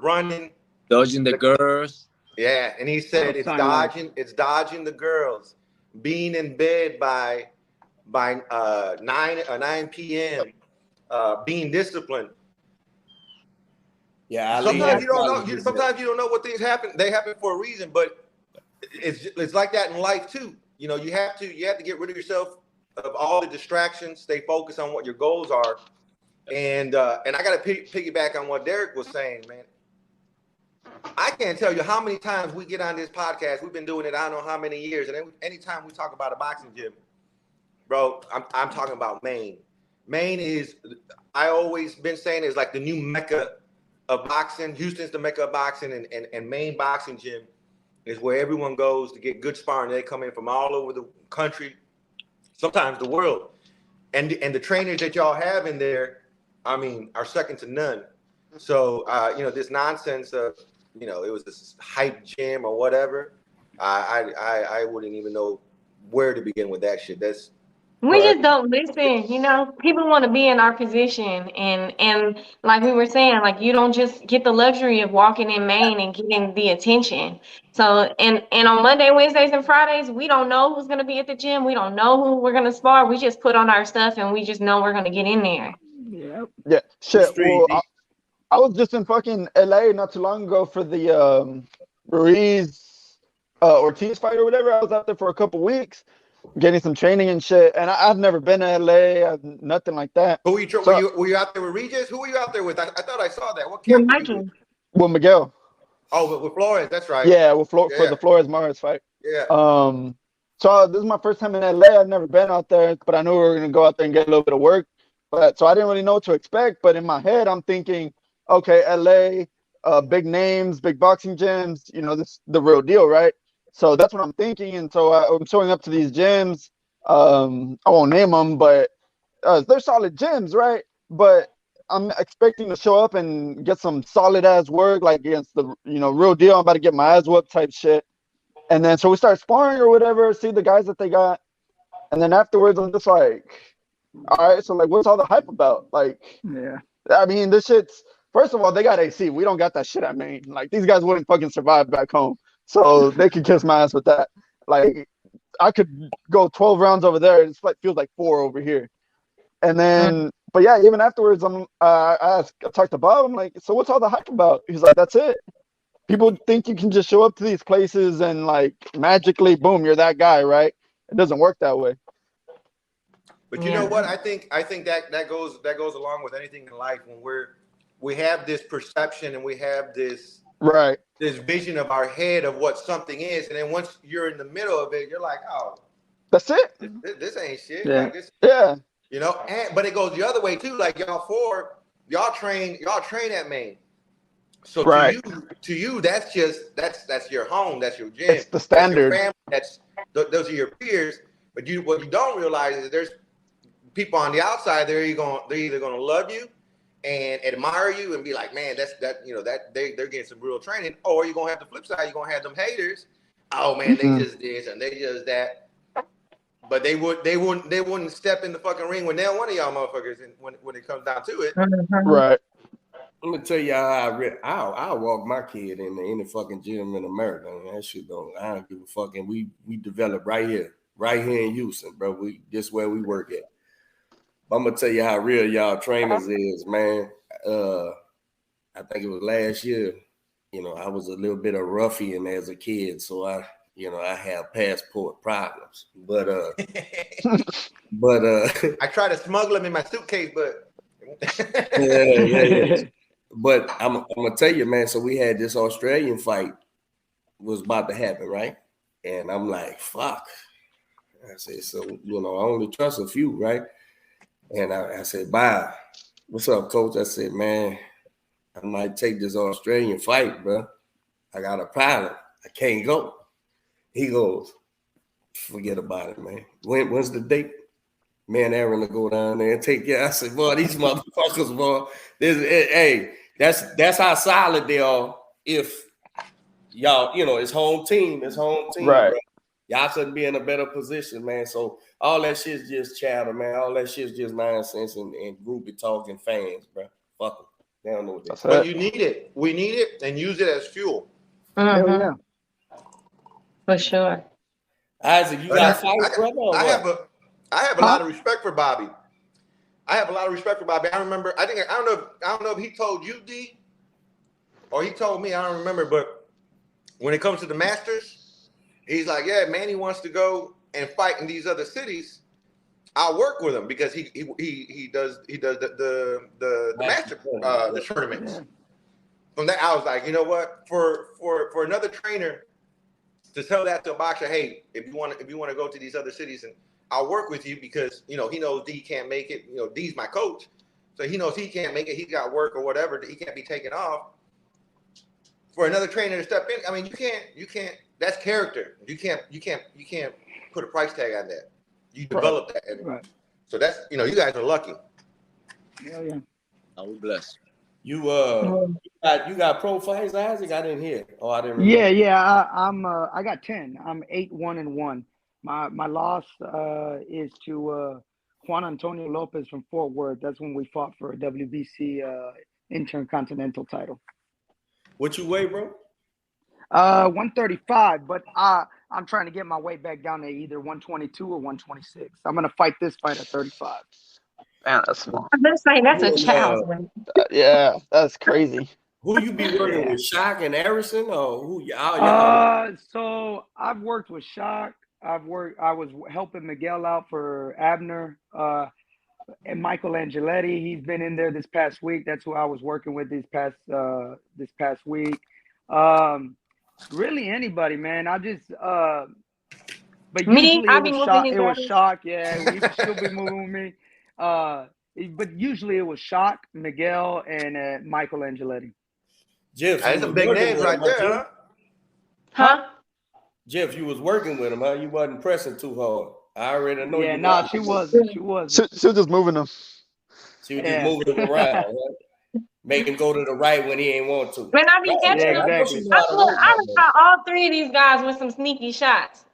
running, Dodging the girls. Yeah?" And he said it's dodging the girls, being in bed by 9 p.m., being disciplined. Yeah, Sometimes you don't know. Sometimes you don't know what things happen. They happen for a reason, but it's like that in life too. You have to get rid of yourself of all the distractions. Stay focused on what your goals are. And I got to piggyback on what Derek was saying, man. I can't tell you how many times we get on this podcast. We've been doing it I don't know how many years, and anytime we talk about a boxing gym, bro, I'm talking about Maine. Maine is, I always been saying, is like the new mecca of boxing. Houston's the mecca of boxing, and Maine boxing gym is where everyone goes to get good sparring. They come in from all over the country, sometimes the world, and the trainers that y'all have in there, I mean, are second to none. So this nonsense of it was this hype gym or whatever. I wouldn't even know where to begin with that shit. We just don't listen, people want to be in our position, and like we were saying, like you don't just get the luxury of walking in Maine and getting the attention. So and on Monday, Wednesdays, and Fridays, we don't know who's gonna be at the gym. We don't know who we're gonna spar. We just put on our stuff and we just know we're gonna get in there. Yep. Yeah. Shit. Well, I was just in fucking LA not too long ago for the Ruiz Ortiz fight or whatever. I was out there for a couple weeks. getting some training and shit. And I've never been to LA, nothing like that. Who were you, So, were you out there with Regis? Who were you out there with? I thought I saw that. What With camp were you Michael. with? with Miguel. Oh, with Flores. That's right. Yeah, for Yeah. the Flores Mars fight. Yeah. So this is my first time in LA. I've never been out there, but I knew we were gonna go out there and get a little bit of work. But so I didn't really know what to expect. But in my head, I'm thinking, okay, LA, big names, big boxing gyms. You know, this the real deal, right? So that's what I'm thinking. And so I'm showing up to these gyms. I won't name them, but they're solid gyms, right? But I'm expecting to show up and get some solid ass work, like against the real deal. I'm about to get my ass whooped type shit. And then so we start sparring or whatever, see the guys that they got. And then afterwards, I'm just like, all right, so like, what's all the hype about? Like, Yeah. I mean, this shit's, first of all, they got AC. We don't got that shit at Maine. Like, these guys wouldn't fucking survive back home. So they could kiss my ass with that. Like, I could go 12 rounds over there. It's like, feels like 4 over here. And then, but yeah, even afterwards, I talked to Bob. I'm like, so what's all the hype about? He's like, that's it. People think you can just show up to these places and like magically, boom, you're that guy, right? It doesn't work that way. But you know what? I think that goes along with anything in life when we have this perception and we have this vision of our head of what something is, and then once you're in the middle of it, you're like, oh, that's it. This ain't shit. Yeah. Like this, You know. But it goes the other way too. Like y'all train at Maine. So to you, that's your home, that's your gym, it's the standard. That's your family, those are your peers. But what you don't realize is there's people on the outside. They're either gonna love you and admire you and be like, man, they're getting some real training. Or you're gonna have the flip side. You're gonna have them haters. Oh man, they just this and they just that. But they wouldn't step in the fucking ring with nail one of y'all motherfuckers when it comes down to it. Right. Let me tell y'all how I'll walk my kid in any fucking gym in America. I mean, that shit I don't give a fuck. And we develop right here in Houston, bro. This where we work at. But I'm gonna tell you how real y'all trainers is, man. I think it was last year. You know, I was a little bit of ruffian as a kid, so I have passport problems. But I try to smuggle them in my suitcase, but yeah. But I'm gonna tell you, man. So we had this Australian fight was about to happen, right? And I'm like, fuck. I said, so I only trust a few, right? And I said, bye. What's up, coach? I said, man, I might take this Australian fight, bro. I got a pilot. I can't go. He goes, forget about it, man. When's the date? Man, Aaron to go down there and take care. I said, boy, these motherfuckers, boy. Hey, that's how solid they are. If y'all, it's home team. It's home team. Right. Bro. Y'all shouldn't be in a better position, man. So all that shit's just chatter, man. All that shit's just nonsense and groupie talking fans, bro. Fuck them. They don't know what they're But you need it. We need it and use it as fuel. Hell yeah. For sure. Isaac, you got fights, brother? I have a lot of respect for Bobby. I remember. I don't know if he told you, D, or he told me. I don't remember. But when it comes to the Masters, he's like, yeah, man, he wants to go and fight in these other cities. I'll work with him because he does the Master the tournaments. From that, I was like, you know what? For another trainer to tell that to a boxer, hey, if you want to go to these other cities, and I'll work with you because he knows D can't make it. D's my coach, so he knows he can't make it. He got work or whatever. He can't be taken off. For another trainer to step in, I mean, you can't. That's character. You can't put a price tag on that. You develop that. Right. So that's you guys are lucky. Hell yeah. I was blessed. You got pro fights, Isaac? I didn't hear. Oh, I didn't remember. Yeah. I got 10. I'm 8-1-1. My loss is to Juan Antonio Lopez from Fort Worth. That's when we fought for a WBC Intercontinental title. What you weigh, bro? 135, but I'm trying to get my weight back down to either 122 or 126. I'm gonna fight this fight at 35. Man, that's small. I'm just saying that's a child's weight. Yeah, that's crazy. Who you be working with, Shock and Harrison, or who? So I've worked with Shock. I was helping Miguel out for Abner. And Michael Angeletti, he's been in there this past week. That's who I was working with this past week. Really anybody, man. I just but usually I it be was moving shock. his It was ass. shock. Yeah, he still be moving with me. But usually it was Shock, Miguel, and Michael Angeletti. Jeff, That's you some was big working names with right him, there, Jeff? huh? Huh? Jeff, you was working with him, huh? You wasn't pressing too hard. I already know Yeah, you. no, she wasn't. She wasn't. She was just moving them. She was just Yeah. moving him around, huh? Make him go to the right when he ain't want to. Man, I be Right, catching Yeah, them. I know exactly. she know how to work I that man. caught all three of these guys with some sneaky shots.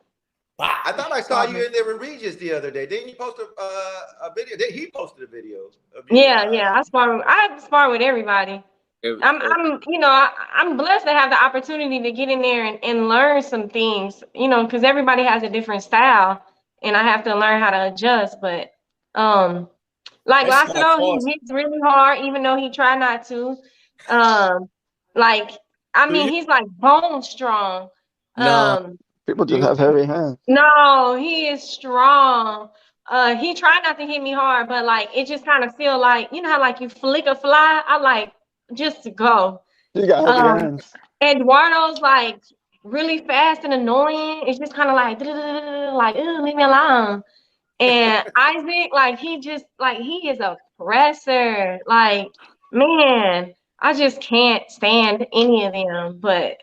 I thought I saw you in there with Regis the other day. Didn't you post a video? He posted a video of you. Yeah, I spar with everybody. I'm blessed to have the opportunity to get in there and learn some things, because everybody has a different style and I have to learn how to adjust. But like That's not Lazaro, he forced. hits really hard, even though he try not to. Like he's like bone strong. No, People just you have heavy hands. No, he is strong. He tried not to hit me hard, but like it just kind of feel like how like you flick a fly. I like just to go. You got heavy hands. Eduardo's like really fast and annoying. It's just kind of like like leave me alone. And Isaac, like he is a presser. Like man, I just can't stand any of them. But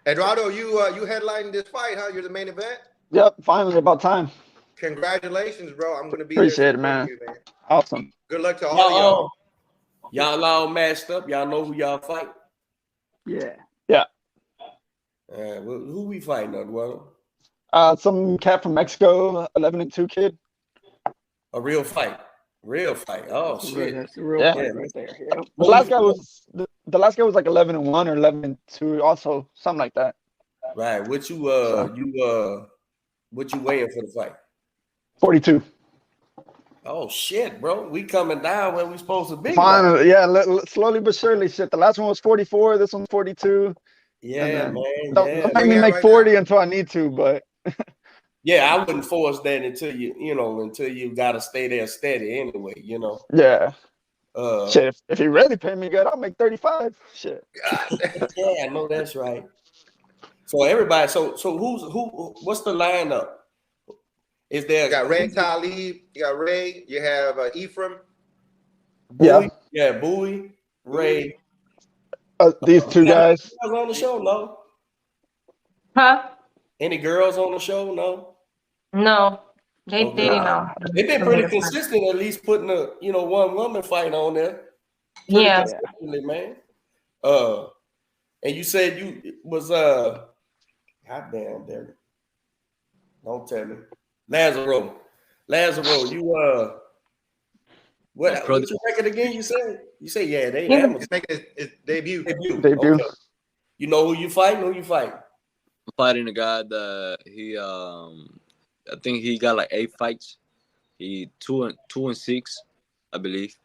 Eduardo, you headlining this fight, huh? You're the main event. Yep, finally, about time. Congratulations, bro. I'm gonna be Appreciate there it, man. supporting you, man. Awesome. Good luck to all of y'all. Y'all all matched up. Y'all know who y'all fight. Yeah. Yeah. Who we fighting, Eduardo? Some cat from Mexico, 11-2 kid. A real fight. Real fight. Oh shit. That's the real Yeah. fight right there. Yep. The last guy was like 11-1 or 11-2, also something like that. Right. What you weighing for the fight? 42. Oh shit, bro. We coming down where we supposed to be. Finally, yeah, slowly but surely. Shit, the last one was 44. This one's 42. Yeah, man. Don't make me make 40 until I need to, but yeah, I wouldn't force that until you gotta stay there steady anyway, Yeah. Shit, if he really paid me good, I'll make 35. Shit. Yeah, I know that's right. So everybody, so what's the lineup? Is there You got Ray Talib, you got Ray, you have Ephraim. Bowie? Yeah, Bowie, Ray. These two guys. Girls on the show, no? huh? Any girls on the show? No. No, they Okay. didn't know. They've been pretty consistent, at least putting one woman fight on there. Yeah. Consistently, man. And you said you was goddamn, Derek. Don't tell me. Lazaro, you what's your record again? You say yeah, He's making his debut. Debut. Okay. You know who you fighting? Who you fighting? I'm fighting a guy that I think he got like 8 fights. He 2-6, I believe.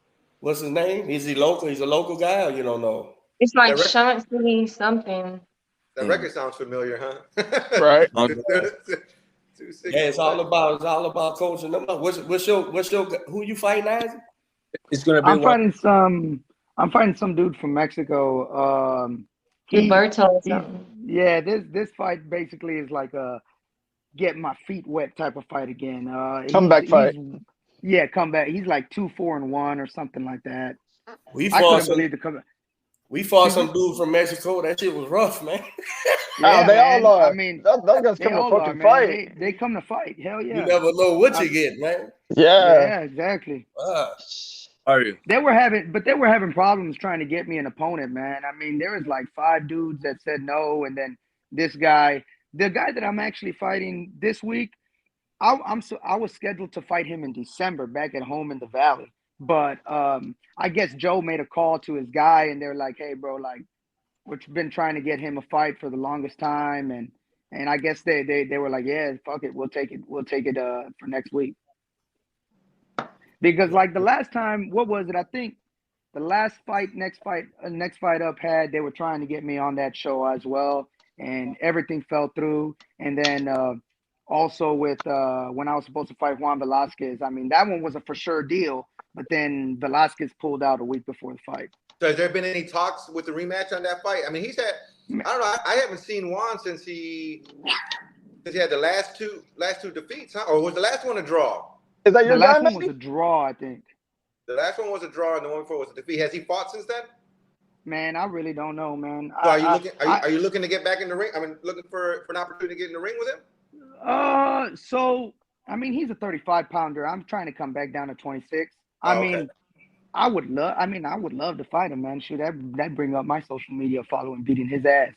What's his name? Is he local? He's a local guy, or you don't know? It's like Chauncey something. That record sounds familiar, huh? Right. Yeah, it's all about coaching them up. What's your who you fighting, Isaac? It's gonna be. I'm fighting some dude from Mexico. Roberto or something. Yeah, this fight basically is like a get my feet wet type of fight again. Comeback fight. Yeah, comeback. He's like 2-4-1 or something like that. We I fought couldn't believe the comeback. We fought some dude from Mexico. That shit was rough, man. Yeah, they man. all are. I mean, those guys come to fucking fight. They come to fight. Hell yeah. You never know what you get, man. Yeah, exactly. Are you? They were having problems trying to get me an opponent, man. I mean, there was like 5 dudes that said no, and then this guy, the guy that I'm actually fighting this week, I was scheduled to fight him in December back at home in the Valley. But I guess Joe made a call to his guy, and they're like, "Hey, bro, like, we've been trying to get him a fight for the longest time," and I guess they were like, "Yeah, fuck it, we'll take it for next week." Because like the last time, what was it? I think the last fight, next fight up had, they were trying to get me on that show as well, and everything fell through. And then also with when I was supposed to fight Juan Velasquez, I mean, that one was a for sure deal, but then Velasquez pulled out a week before the fight. So has there been any talks with the rematch on that fight? I mean, he's had, I don't know, I haven't seen Juan since he had the last two defeats, huh? Or was the last one a draw? Is that your The last guy, one maybe? was a draw, I think. The last one was a draw, and the one before was a defeat. Has he fought since then? Man, I really don't know, man. So are you looking to get back in the ring? I mean, looking for an opportunity to get in the ring with him? So I mean, he's a 35-pounder. I'm trying to come back down to 26. I okay. mean, I would love to fight him, man. Shoot, that bring up my social media following, beating his ass.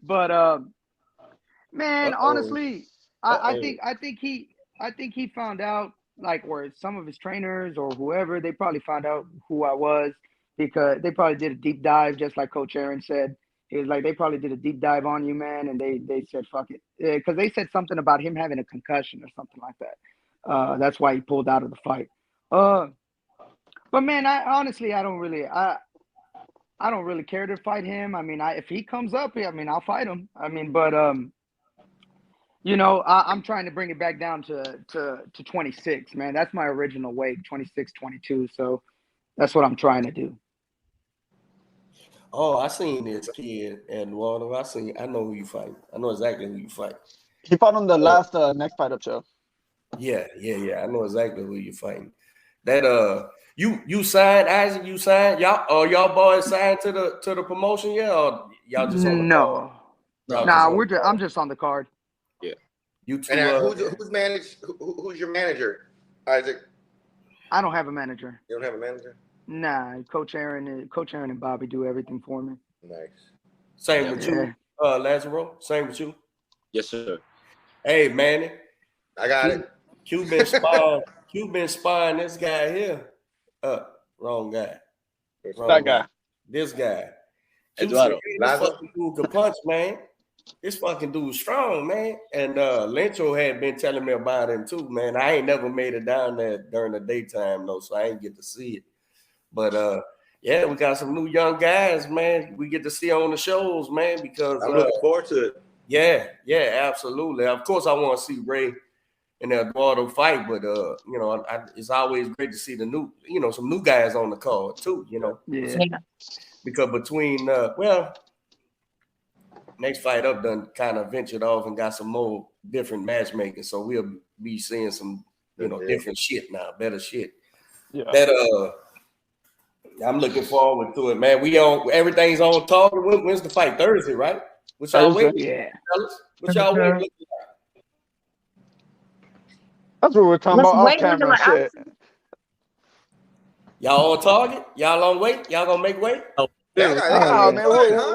But man, honestly, I think he found out, like, or some of his trainers or whoever, they probably found out who I was, because they probably did a deep dive, just like Coach Aaron said. He was like, they probably did a deep dive on you, man, and they said, fuck it. Because they said something about him having a concussion or something like that. That's why he pulled out of the fight. But man, I honestly don't really care to fight him. I mean, if he comes up, I mean, I'll fight him. I mean, but you know, I'm trying to bring it back down to 26, man. That's my original weight, 26, 22. So that's what I'm trying to do. Oh, I seen this kid, Eduardo. I know who you fight. I know exactly who you fight. He fought on the last Next Fight Up show. Yeah. I know exactly who you fighting. That you signed, Isaac. You signed, y'all boys signed to the promotion yet, or y'all just on the card? Nah, I'm just on the card. Yeah. You two. And who's your manager, Isaac? I don't have a manager. You don't have a manager? Nah, Coach Aaron and Bobby do everything for me. Nice. Same with you, Lazaro. Same with you. Yes, sir. Hey, Manny. I got it. Q been spying this guy here. Wrong guy. That guy. This guy. Eduardo. This fucking dude can punch, man. This fucking dude's strong, man. And Lencho had been telling me about him too, man. I ain't never made it down there during the daytime though, so I ain't get to see it. But yeah, we got some new young guys, man. We get to see on the shows, man, because I'm looking forward to it. Yeah, absolutely. Of course, I want to see Ray and Eduardo fight, but you know, it's always great to see the new, you know, some new guys on the card too, you know. Yeah. Because between Next Fight Up done kind of ventured off and got some more different matchmaking, so we'll be seeing some, you know, different shit now, better shit. Yeah. That I'm looking forward to it, man. Everything's on target. When's the fight? Thursday, right? What y'all waiting? Yeah. What y'all waiting? That's what we're talking about off camera and shit. Y'all on target? Y'all on weight? Y'all gonna make weight? Man,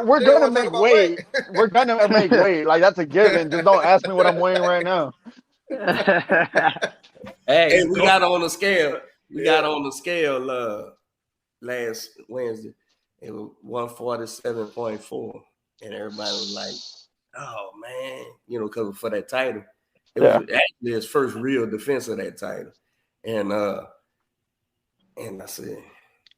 we're gonna make weight. We're gonna make weight. Like, that's a given. Just don't ask me what I'm weighing right now. Hey, we got on the scale. We got on the scale last Wednesday. It was 147.4, and everybody was like, "Oh man," you know, because for that title, it was actually his first real defense of that title, and I said,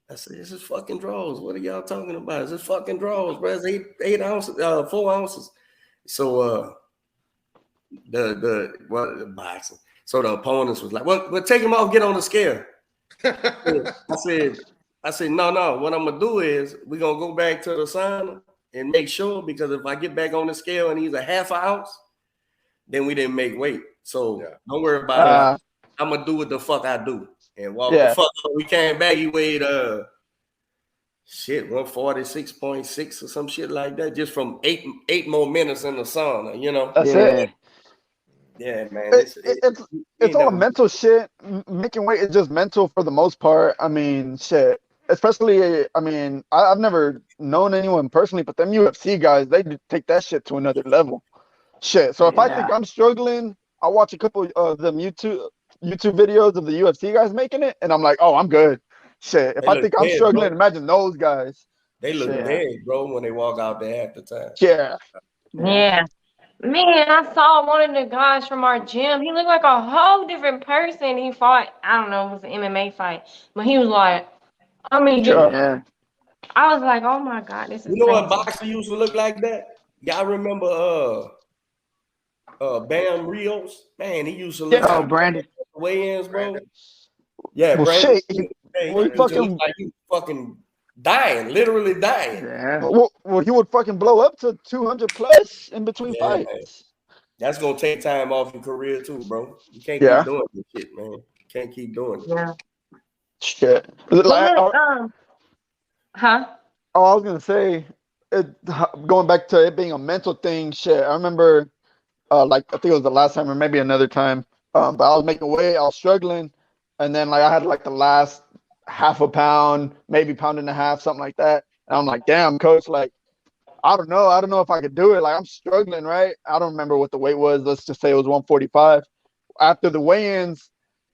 this is fucking draws. What are y'all talking about? It's just fucking draws, bro. It's 8 ounces, 4 ounces. So the boxing. So the opponents was like, well, take him off, get on the scale. I said, no. What I'm gonna do is we're gonna go back to the sauna and make sure, because if I get back on the scale and he's a half ounce, then we didn't make weight. So don't worry about it. I'm gonna do what the fuck I do. And walk the fuck up. We came back, he weighed 146.6 or some shit like that, just from eight more minutes in the sauna, you know. That's it. Yeah, man. It's all mental shit. Making weight is just mental for the most part. I mean, shit. Especially, I mean, I've never known anyone personally, but them UFC guys, they take that shit to another level. Shit. So if I think I'm struggling, I'll watch a couple of them YouTube videos of the UFC guys making it, and I'm like, oh, I'm good. Shit. If I think I'm struggling, imagine those guys. They look dead, bro, when they walk out there half the time. Yeah. Man, I saw one of the guys from our gym. He looked like a whole different person. He fought, I don't know, it was an MMA fight. But he was like, I mean, I was like, oh my God, this is You know what crazy. boxing used to look like that? Y'all remember Bam Rios? Man, he used to look Yeah. Oh, like Brandon. weigh-ins, bro. Yeah, Well, Brandon. shit. Man, he Well, he used to look fucking. like he was fucking dying, literally dying. Yeah. Well, he would fucking blow up to 200 plus in between Yeah, man. fights. That's gonna take time off your career too, bro. You can't Yeah. keep doing this shit, man. You can't keep doing it. Yeah. Shit. But Like, look, huh? oh, I was gonna say, going back to it being a mental thing. Shit, I remember, like I think it was the last time or maybe another time. But I was making weight, I was struggling, and then like I had like the last half a pound, maybe pound and a half, something like that. And I'm like, damn, coach, like I don't know if I could do it. Like I'm struggling, right? I don't remember what the weight was. Let's just say it was 145. After the weigh-ins,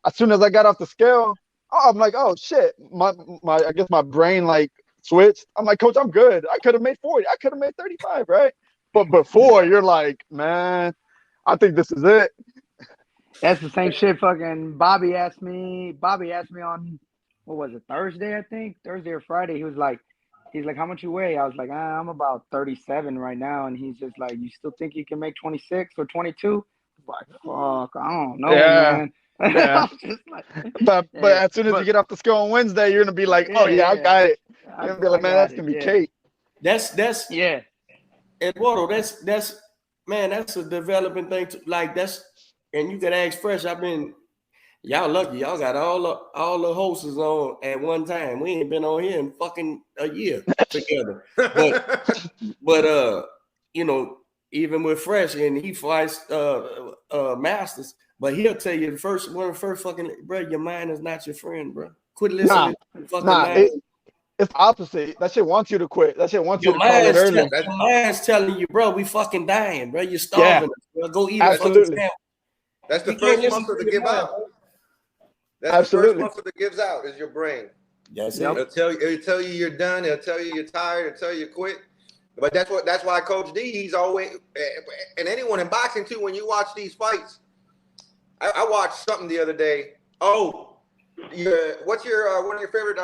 as soon as I got off the scale, I'm like, oh shit, my I guess my brain like switched. I'm like, coach, I'm good. I could have made 40. I could have made 35, right? But before you're like, man, I think this is it. That's the same shit fucking Bobby asked me on, what was it, Thursday, I think? Thursday or Friday. He's like, how much you weigh? I was like, I'm about 37 right now. And he's just like, you still think you can make 26 or 22? Like, fuck, I don't know, man. Yeah. I'm just like, But as soon as you get off the scale on Wednesday, you're gonna be like, oh yeah, I got it. You're gonna be like, man, that's gonna be cake. That's yeah. Eduardo, that's man, that's a developing thing too. Like that's, and you can ask Fresh. Y'all lucky. Y'all got all the hosts on at one time. We ain't been on here in fucking a year together. But you know, even with Fresh and he fights Masters, but he'll tell you one of the first fucking, bro, your mind is not your friend, bro. Quit listening to fucking mind. It's opposite. That shit wants you to quit. That shit wants you to call it early. Your mind's telling you, bro, we fucking dying, bro. You're starving. Bro. Go eat a fucking sandwich. That's the first muscle to give out. That's the first muscle that gives out is your brain. Yes, it'll tell you you're done. It'll tell you you're tired. It'll tell you quit. But that's why Coach D, he's always, and anyone in boxing too, when you watch these fights, I watched something the other day. Oh, what's your one of your favorite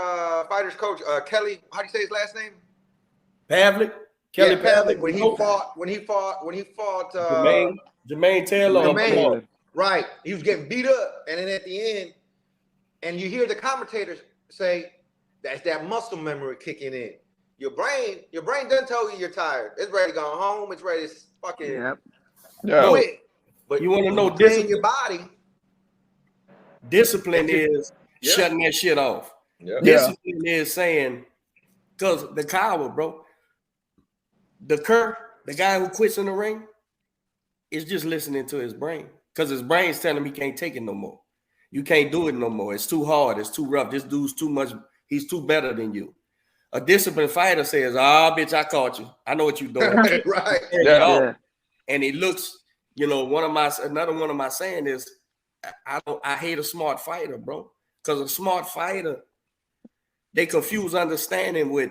fighters, Coach Kelly? How do you say his last name? Pavlik. Kelly Pavlik. When he fought Jermaine Taylor. Right. He was getting beat up, and then at the end, and you hear the commentators say that's that muscle memory kicking in. Your brain doesn't tell you you're tired. It's ready to go home. It's ready to fucking quit. But you want to know discipline your body. Discipline is shutting that shit off. Yeah. Discipline is saying, because the coward, bro, the guy who quits in the ring, is just listening to his brain. Because his brain's telling him he can't take it no more. You can't do it no more. It's too hard. It's too rough. This dude's too much. He's too better than you. A disciplined fighter says, bitch, I caught you. I know what you're doing. Right. Yeah. And he looks, you know, another one of my saying is, I hate a smart fighter, bro. Because a smart fighter, they confuse understanding with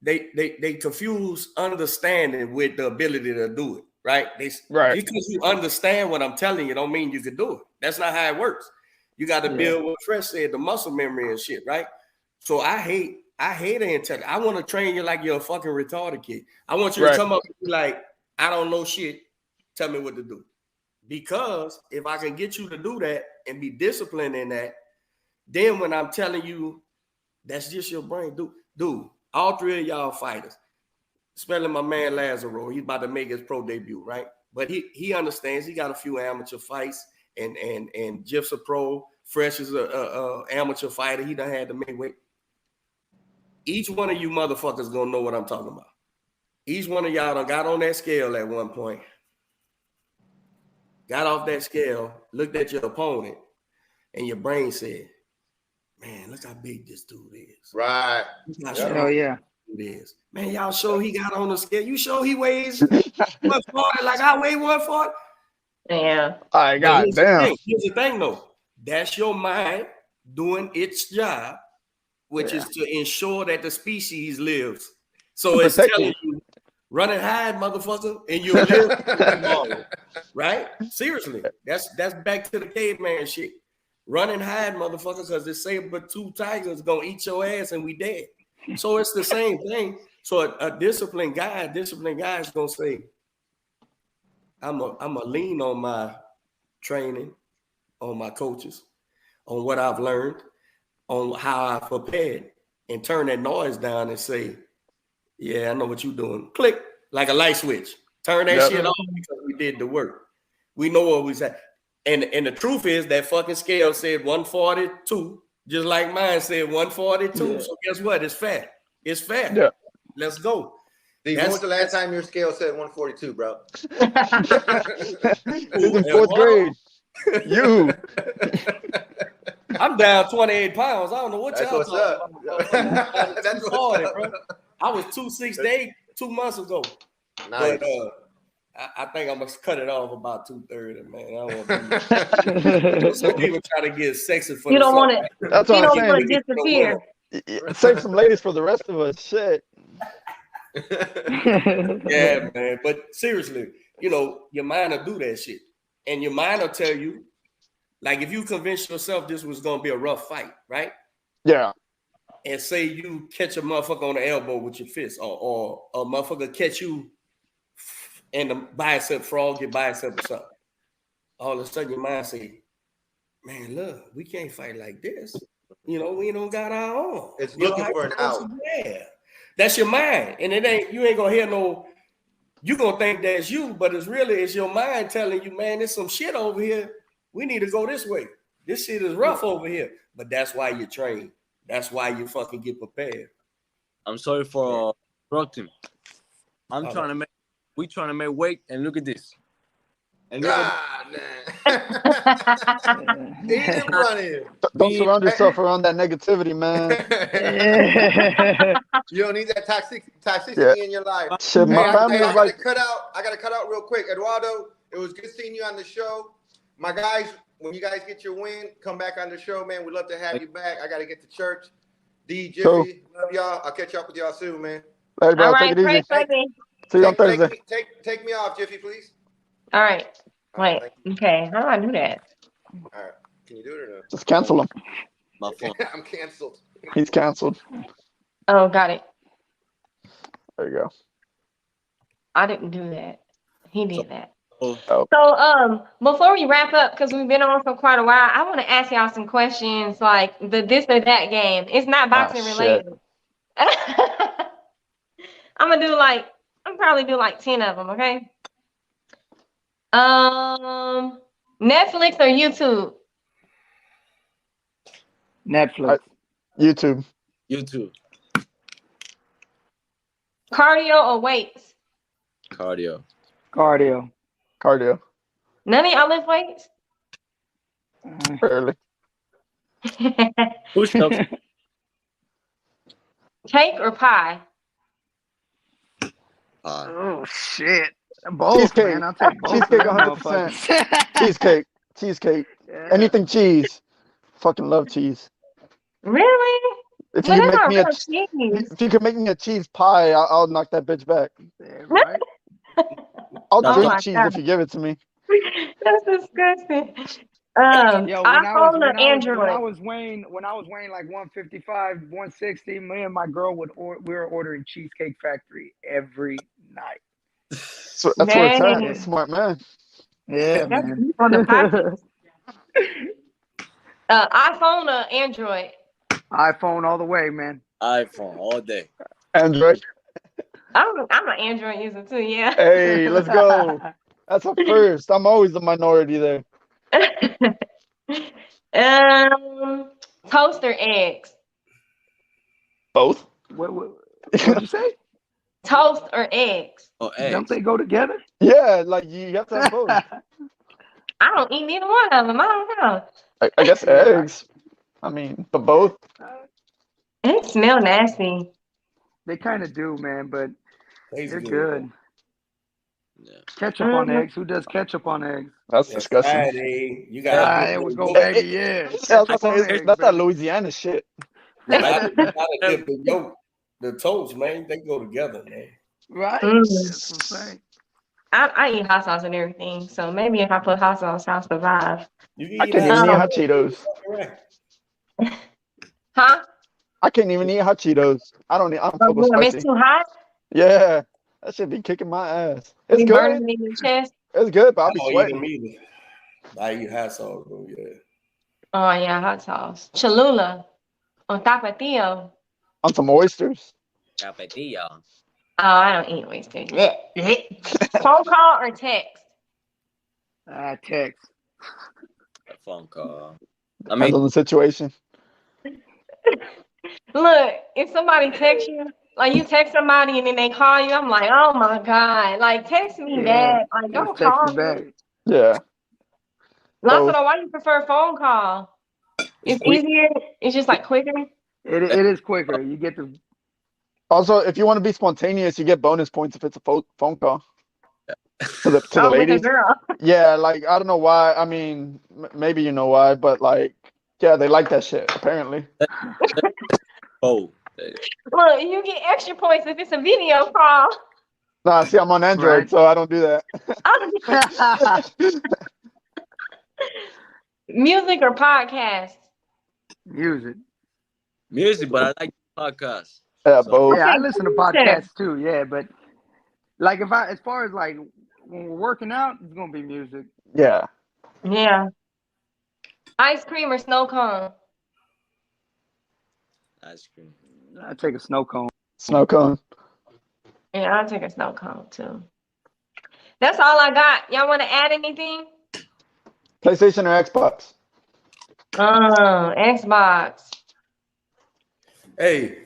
they confuse understanding with the ability to do it, right? Because you understand what I'm telling you don't mean you can do it. That's not how it works. You got to build what Fresh said, the muscle memory and shit, right? So I hate an intelligence. I want to train you like you're a fucking retarded kid. I want you to come up and be like, I don't know shit. Tell me what to do. Because if I can get you to do that and be disciplined in that, then when I'm telling you that's just your brain, dude, all three of y'all fighters, especially my man Lazaro, he's about to make his pro debut, right? But he understands. He got a few amateur fights, and Jiff's a pro. Fresh is a amateur fighter. He done had to make weight. Each one of you motherfuckers gonna know what I'm talking about. Each one of y'all done got on that scale at one point. Got off that scale, looked at your opponent, and your brain said, man, look how big this dude is. Right. Oh, yeah. It is. Man, y'all sure he got on the scale? You sure he weighs 140 like I weigh 140? Yeah. All right, goddamn. Here's the thing, though. That's your mind doing its job, which is to ensure that the species lives. So it's telling you, run and hide, motherfucker, and you'll live tomorrow. Right? Seriously. That's back to the caveman shit. Run and hide, motherfucker, because this saber-tooth tiger is gonna eat your ass and we dead. So it's the same thing. So a disciplined guy is gonna say, I'm a lean on my training, on my coaches, on what I've learned, on how I prepared, and turn that noise down and say, yeah, I know what you're doing. Click, like a light switch. Turn that shit off because we did the work. We know what we said. And the truth is that fucking scale said 142, just like mine said 142. Yeah. So guess what? It's fair. It's fair. Yeah. Let's go. Steve, when was the last time your scale said 142, bro? It's in fourth grade. You. I'm down 28 pounds. I don't know what y'all talking about. That's what's up. Bro. I was 268 2 months ago. Nice. But I think I'm gonna cut it off about 2:30, man. I don't want to. Some people try to get sexy for you don't want it. That's what you I'm don't want to disappear. Save some ladies for the rest of us. Shit. Yeah, man. But seriously, your mind will do that shit, and your mind will tell you, like, if you convince yourself this was gonna be a rough fight, right? Yeah. And say you catch a motherfucker on the elbow with your fist, or a motherfucker catch you in the bicep, frog your bicep or something. All of a sudden your mind say, man, look, we can't fight like this. We don't got our own. It's looking for an out. Yeah. That's your mind. And you ain't gonna hear you gonna think that's you, but it's your mind telling you, man, there's some shit over here. We need to go this way. This shit is rough over here. But that's why you train. That's why you fucking get prepared. I'm sorry for interrupting. We trying to make weight, and look at this. And don't surround yourself around that negativity, man. You don't need that toxicity in your life. Shit, my family I gotta cut out real quick. Eduardo, it was good seeing you on the show. My guys, when you guys get your win, come back on the show, man. We'd love to have you back. I gotta get to church. D, Jiffy, love y'all. I'll catch up with y'all soon, man. Hey, bro, all take right, it easy. See you on Thursday. Take me off, Jiffy, please. All right. Wait. Okay. How do I do that? All right. Can you do it or no? Just cancel him. My phone. I'm canceled. He's canceled. Oh, got it. There you go. I didn't do that. He did that. Oh. So, before we wrap up, because we've been on for quite a while, I want to ask y'all some questions, like the this or that game. It's not boxing related. I'm probably do like 10 of them, okay? Netflix or YouTube? Netflix. YouTube. Cardio or weights? Cardio. None of y'all lift weights? Barely. Push-ups. Cake or pie? Oh shit! Both, cheesecake. Man. I'll take both. Cheesecake, 100%. Cheesecake. Yeah. Anything cheese. Fucking love cheese. Really? If you could make me a cheese pie, I'll knock that bitch back. Yeah, right? I'll drink cheese if you give it to me. That's disgusting. iPhone or Android? When I was weighing like 155, 160, me and my girl we were ordering Cheesecake Factory every night. So that's where it's at. Smart man. Yeah, man. On the podcast. iPhone or Android? iPhone all the way, man. iPhone all day. Android. I'm an Android user too, yeah. Hey, let's go. That's a first. I'm always the minority there. Toast or eggs? Both. What'd you say? Toast or eggs? Oh, eggs. Don't they go together? Yeah, like you have to have both. I don't eat neither one of them. I don't know. I guess eggs. I mean, but both. Eggs smell nasty. They kind of do, man, but they're good. Yeah. Ketchup on eggs. Who does ketchup on eggs? That's disgusting. Friday. You got there we go, baby. Yeah. That's that Louisiana shit. The toast, man, they go together, man. Right? That's what I'm saying. I eat hot sauce and everything, so maybe if I put hot sauce, I'll survive. I can even eat hot Cheetos. Huh? I can't even eat hot Cheetos. I don't Oh, fuck with damn, it's spicy. too hot. Yeah, that should be kicking my ass. It's Be good. burning in your chest. It's good, but I'll I be don't eat them sweating. either. I eat hot sauce though, yeah. Oh yeah, hot sauce. Cholula on tapatio. On some oysters. Capetillo. Oh, I don't eat oysters. Blech, blech. Phone call or text? Text. A phone call. I Depends mean, on the situation. Look, if somebody texts you, like you text somebody and then they call you, I'm like, oh my God. Like, text me Yeah, back. Like, don't just text call me me. back. Yeah. Lazaro, why you prefer phone call? It's quick. easier. It's just like quicker. It is quicker. You get the Also, if you want to be spontaneous, you get bonus points if it's a phone call to the Oh, with a ladies. girl. Yeah, like I don't know why. I mean, maybe you know why, but like, yeah, they like that shit apparently. Oh, Look, you get extra points if it's a video call. Nah, see, I'm on Android, Right. so I don't do that. Music or podcast? music. music, but I like podcasts. Yeah, So, both. Yeah, I Okay, listen to music. podcasts too. Yeah, but like as far as like when we're working out, it's gonna be music. Yeah. Yeah. Ice cream or snow cone? ice cream. I take a snow cone. Snow cone. Yeah, I'll take a snow cone too. That's all I got. Y'all want to add anything? PlayStation or Xbox? Xbox. Hey,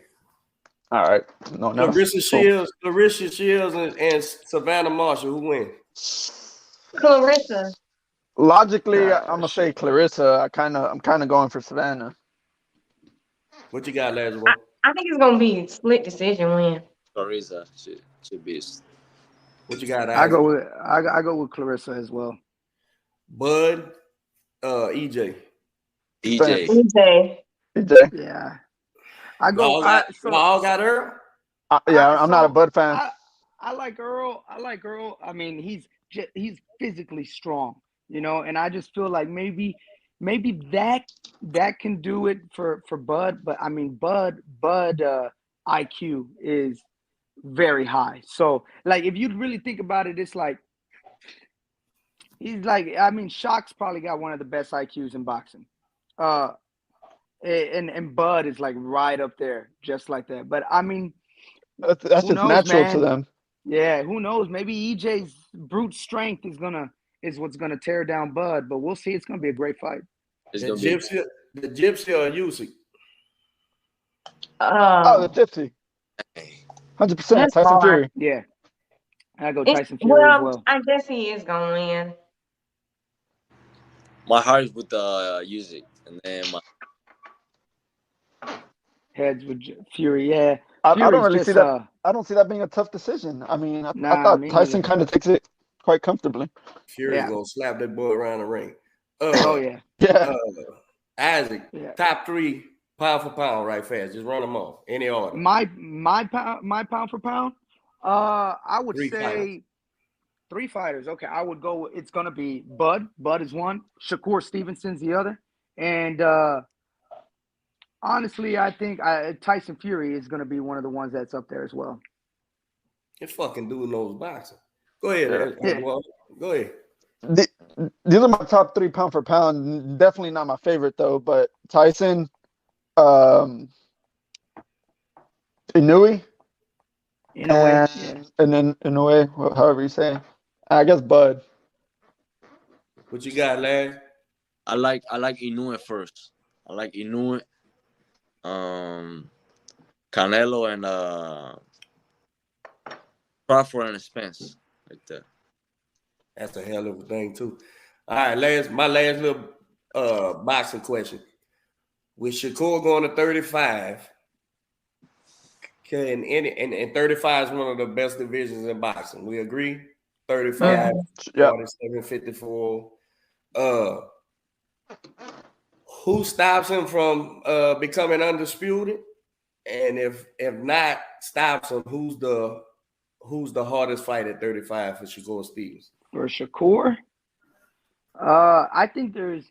All right. No, never. Clarissa Shields and Savannah Marshall, who win? Clarissa. Logically, I'm gonna say Clarissa. I'm kind of going for Savannah. What you got, Lazaro? I think it's gonna be a split decision win. Clarissa should be. What you got, I Isaac? go with Clarissa as well. Bud, EJ. DJ. EJ. EJ. Yeah, I go. Y'all all got her? Yeah, I'm not a Bud fan. I like Earl. I mean, he's physically strong, you know, and I just feel like maybe that can do it for Bud. But I mean, Bud IQ is very high. So like, if you really think about it, it's like he's like. I mean, Shock's probably got one of the best IQs in boxing. And Bud is like right up there, just like that. But I mean, That's who just knows, natural man? to them. Yeah, who knows? Maybe EJ's brute strength is what's gonna tear down Bud. But we'll see. It's gonna be a great fight. It's The gonna be. Gypsy or Usyk? Oh, the Gypsy. 100%. That's Tyson hard. Fury. Yeah, I go Tyson Fury as well. I guess he is gonna win. My heart is with the music, and then my Heads with Fury. Yeah, I don't Fury's really just, see that. I don't see that being a tough decision. I mean, I thought me Tyson neither. kind of takes it quite comfortably. Fury's Yeah. gonna slap that boy around the ring. Oh yeah, Yeah. Isaac, yeah. top 3 pound for pound, right fast. Just run them off. Any order. My pound for pound. I would 3 say fighters. 3 fighters. Okay, I would go. It's gonna be Bud. Bud is one. Shakur Stevenson's the other. And honestly, I think Tyson Fury is gonna be one of the ones that's up there as well. This fucking dude knows boxing. Go ahead, Yeah. Eduardo. Go ahead. These are my top 3 pound for pound. Definitely not my favorite though, but Tyson, Inouye, In a way, yeah. and then Inouye, however you say. I guess Bud. What you got, lad? I like Inoue first. I like Inoue, Canelo, and Crawford and Spence, like that. That's a hell of a thing too. All right, my last little boxing question. With Shakur going to 35, and 35 is one of the best divisions in boxing. We agree? 35, 47, 54. Who stops him from becoming undisputed? And if not stops him, who's the hardest fight at 35 for Shakur Stevens? For Shakur, I think there's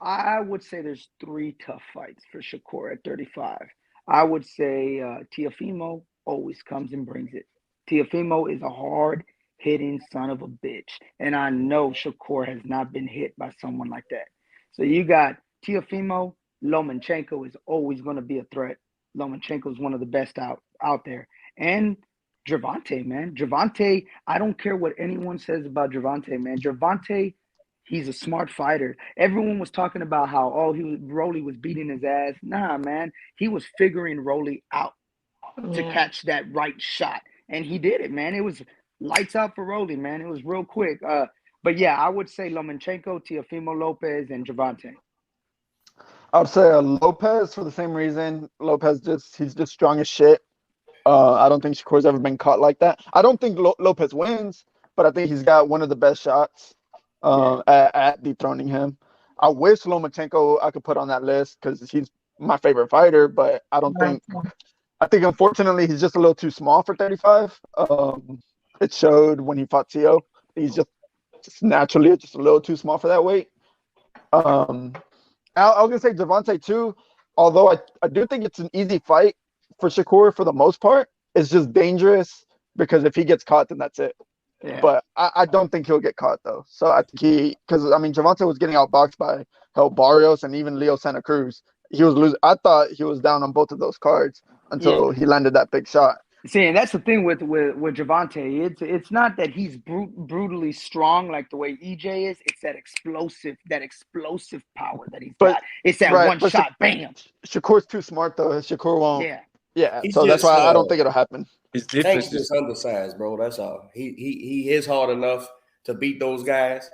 I would say there's 3 tough fights for Shakur at 35. I would say Teofimo always comes and brings it. Teofimo is a hard-hitting son of a bitch, and I know Shakur has not been hit by someone like that. So you got Teofimo. Lomachenko is always going to be a threat. Lomachenko is one of the best out there. And Gervonta, man. Gervonta, I don't care what anyone says about Gervonta, man. Gervonta, he's a smart fighter. Everyone was talking about how, Rolly was beating his ass. Nah, man. He was figuring Rolly out to catch that right shot. And he did it, man. It was lights out for Rolly, man. It was real quick. But yeah, I would say Lomachenko, Teofimo Lopez, and Gervonta. I would say Lopez for the same reason. Lopez he's just strong as shit. I don't think Shakur's ever been caught like that. I don't think Lopez wins, but I think he's got one of the best shots at dethroning him. I wish Lomachenko I could put on that list because he's my favorite fighter, but I don't think. I think unfortunately he's just a little too small for 35. It showed when he fought Tio. He's just naturally just a little too small for that weight. I was gonna say Gervonta too, although I do think it's an easy fight for Shakur for the most part. It's just dangerous because if he gets caught, then that's it. Yeah. But I don't think he'll get caught though. So I think Gervonta was getting outboxed by Barrios and even Leo Santa Cruz. He was losing. I thought he was down on both of those cards until he landed that big shot. See, and that's the thing with Gervonta. It's not that he's brutally strong like the way EJ is. It's that explosive power that he's got. It's that one shot, bam. Shakur's too smart though. Shakur won't. Yeah. He's so that's why I don't think it'll happen. Tank's just undersized, bro. That's all. He is hard enough to beat those guys.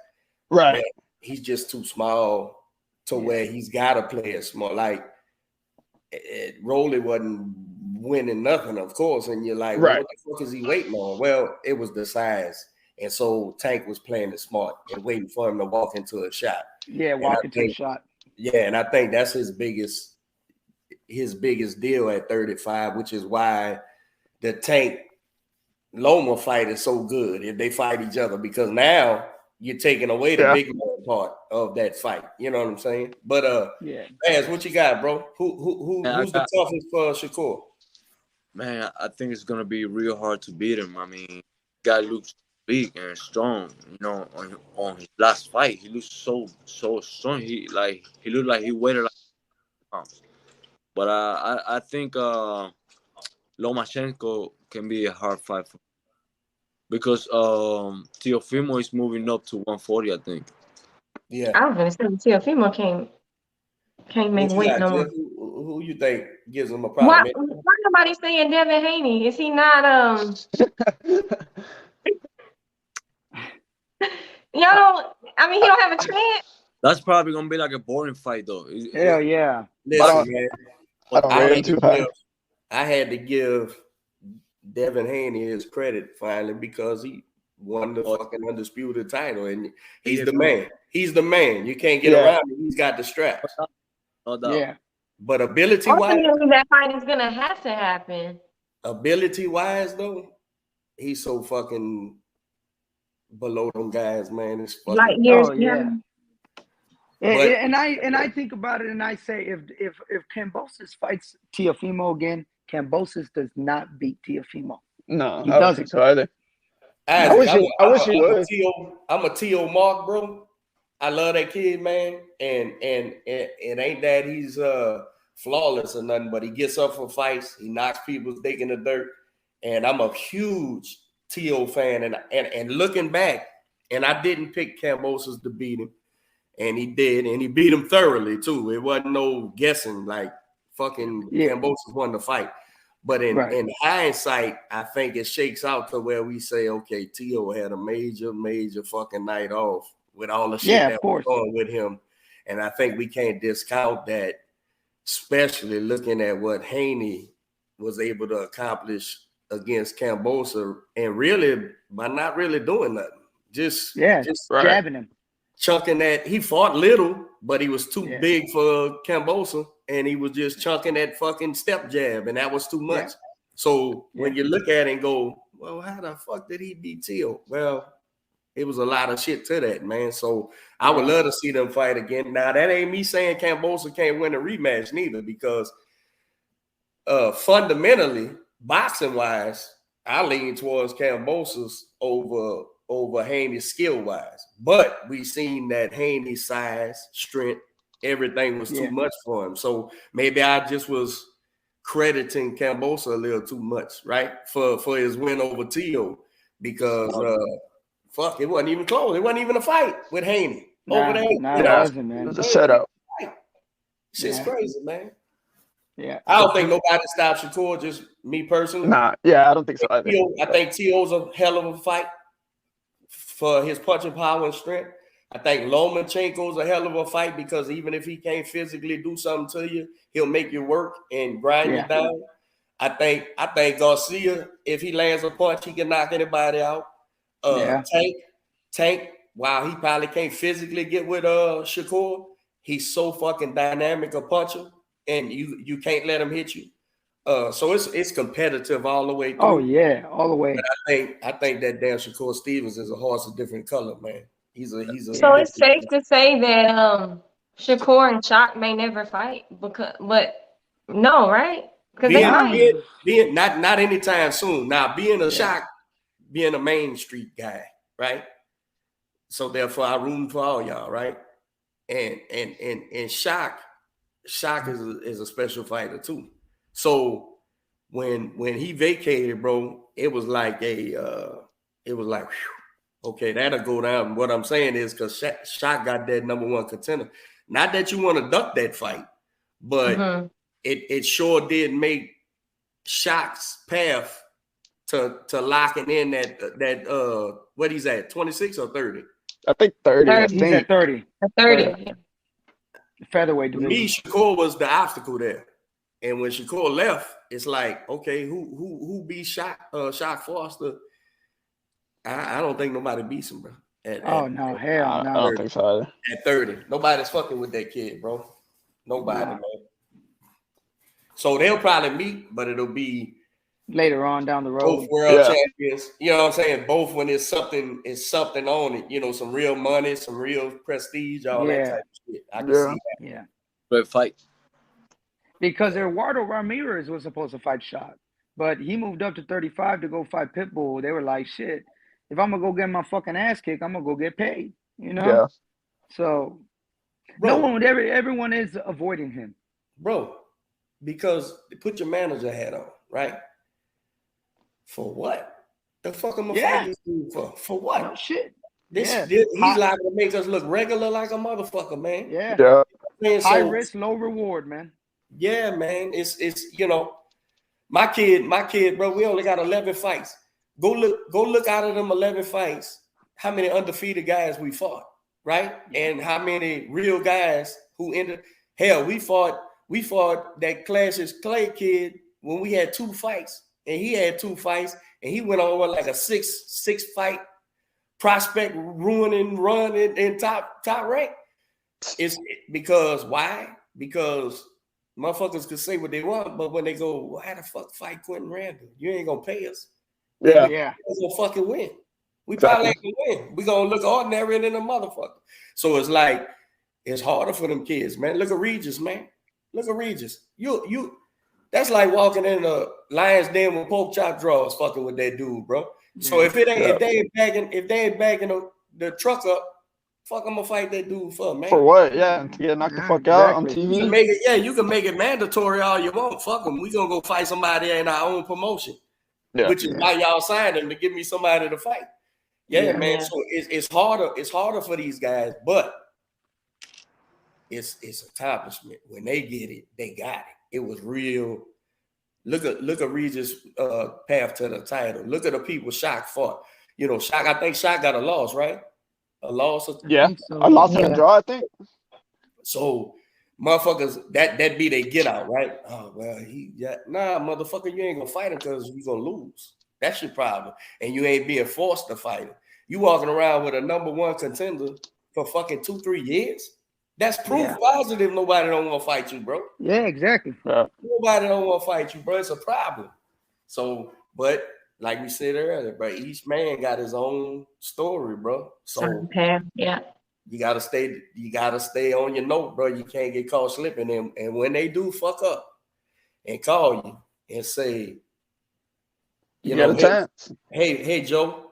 Right. He's just too small to where he's got to play it small. Like Rolly wasn't winning nothing, of course, and you're like, well, what the fuck is he waiting on? Well, it was the size, and so Tank was playing it smart and waiting for him to walk into a shot. Yeah, walk into a shot. Yeah, and I think that's his biggest deal at 35, which is why the Tank Loma fight is so good if they fight each other, because now you're taking away the big part of that fight. You know what I'm saying? But Baz, what you got, bro? Who's the toughest for Shakur? Man, I think it's gonna be real hard to beat him. I mean, guy looks big and strong. You know, on his last fight, he looks so strong. He looked like he weighed like pounds. But I think Lomachenko can be a hard fight for him because Teofimo is moving up to 140, I think. Yeah, I was gonna say Teofimo can't make weight no more. Who you think gives him a problem? Why nobody saying Devin Haney? Is he not he don't have a chance. That's probably gonna be like a boring fight though. Hell yeah. Listen, man. I had to give Devin Haney his credit finally because he won the fucking undisputed title, and he's the man. He's the man. You can't get around him. He's got the straps. No doubt. Yeah. But ability-wise, that fight is gonna have to happen. Ability-wise, though, he's so fucking below them guys, man. It's fucking like years. And I think about it, and I say if Kambosos fights Teofimo again, Kambosos does not beat Teofimo. No, he doesn't. So either. I wish he would. I'm a T.O. Mark, bro. I love that kid, man, and it ain't that he's flawless or nothing, but he gets up for fights. He knocks people's dick in the dirt, and I'm a huge T.O. fan. And looking back, and I didn't pick Kambosos to beat him, and he did, and he beat him thoroughly too. It wasn't no guessing, like fucking Kambosos won the fight. But in hindsight, I think it shakes out to where we say, okay, T.O. had a major fucking night off with all the shit that was going with him. And I think we can't discount that, especially looking at what Haney was able to accomplish against Kambosos, and really by not really doing nothing. Just jabbing him. Chunking that. He fought little, but he was too big for Kambosos, and he was just chunking that fucking step jab, and that was too much. Yeah. So when you look at it and go, well, how the fuck did he beat Teal? Well, It was a lot of shit to that, man. So I would love to see them fight again. Now that ain't me saying Kambosos can't win a rematch neither, because fundamentally, boxing wise, I lean towards Kambosos over Haney skill wise. But we seen that Haney's size, strength, everything was too much for him. So maybe I just was crediting Kambosos a little too much, right? For his win over Tio, because it wasn't even close. It wasn't even a fight with Haney over there. It wasn't, man. It was a setup. Shit's crazy, man. Yeah, I don't think nobody stops Shakur, just me personally. Nah, yeah, I don't think so either. I think Tio's a hell of a fight for his punching power and strength. I think Lomachenko's a hell of a fight, because even if he can't physically do something to you, he'll make you work and grind you down. I think Garcia, if he lands a punch, he can knock anybody out. Tank, while he probably can't physically get with Shakur, he's so fucking dynamic a puncher, and you can't let him hit you. So it's competitive all the way through. Oh yeah, all the way. But I think that damn Shakur Stevens is a horse of different color, man. He's a. So it's safe to say that Shakur and Shock may never fight, but no, right? Because they might. Being not anytime soon. Now being a Shock, being a Main Street guy, right? So therefore I root for all y'all, right? And Shock is a special fighter too. So when he vacated, bro, it was like whew, okay, that'll go down. What I'm saying is, because Shock got that number one contender. Not that you want to duck that fight, but it sure did make Shock's path to locking in that what he's at, 26 or 30? I think 30. He's at 30. At 30. Featherweight division. Me, Shakur was the obstacle there. And when Shakur left, it's like, okay, who beat Shock Foster? I don't think nobody beats him, bro. Hell no. I don't think so either. At 30. Nobody's fucking with that kid, bro. Nobody, man. So they'll probably meet, but it'll be later on down the road. Both world champions. You know what I'm saying? Both when it's something on it, you know, some real money, some real prestige, all that type of shit. I can see that. Yeah. But fight. Because Eduardo Ramirez was supposed to fight Shock, but he moved up to 35 to go fight Pitbull. They were like, shit, if I'm going to go get my fucking ass kicked, I'm going to go get paid, you know? Yeah. So, everyone is avoiding him. Bro, because put your manager hat on, right? For what? The fuck am I fighting this dude for? For what? No shit. He's like to make us look regular like a motherfucker, man. Yeah. High risk, low reward, man. Yeah, man. It's you know, my kid, bro, we only got 11 fights. Go look out of them 11 fights, how many undefeated guys we fought, right? And how many real guys who ended. Hell, we fought that Clash's Clay kid when we had 2 fights, and he had 2 fights, and he went on like a six fight prospect ruining run in top rank. It's because why? Because motherfuckers could say what they want, but when they go, well, how the fuck fight Quentin Randall? You ain't gonna pay us. Yeah. We're gonna fucking win. We probably ain't gonna win. We gonna look ordinary than a motherfucker. So it's like, it's harder for them kids, man. Look at Regis, man. Look at Regis. You that's like walking in a Lion's Den with pork chop drawers fucking with that dude, bro. So if they ain't bagging the truck up, fuck, I'm gonna fight that dude for, man. For what? Yeah, to get knocked the fuck out on TV. You can make it mandatory all you want. Fuck them. We gonna go fight somebody in our own promotion, which is why y'all signed them, to give me somebody to fight. Yeah, man. So it's harder. It's harder for these guys, but it's accomplishment. When they get it, they got it. It was real. Look at Regis' path to the title. Look at the people Shock fought. You know, Shock. I think Shock got a loss, right? A loss. A loss and a draw, I think. So, motherfuckers, that be they get out, right? Oh well, motherfucker, you ain't gonna fight him because you gonna lose. That's your problem, and you ain't being forced to fight him. You walking around with a number one contender for fucking 2-3 years. That's proof positive. Nobody don't want to fight you, bro. Yeah, exactly. Nobody don't want to fight you, bro. It's a problem. So, but like we said earlier, bro, each man got his own story, bro. So yeah. you gotta stay on your note, bro. You can't get caught slipping. And when they do fuck up and call you and say, you got a chance. Hey, Joe,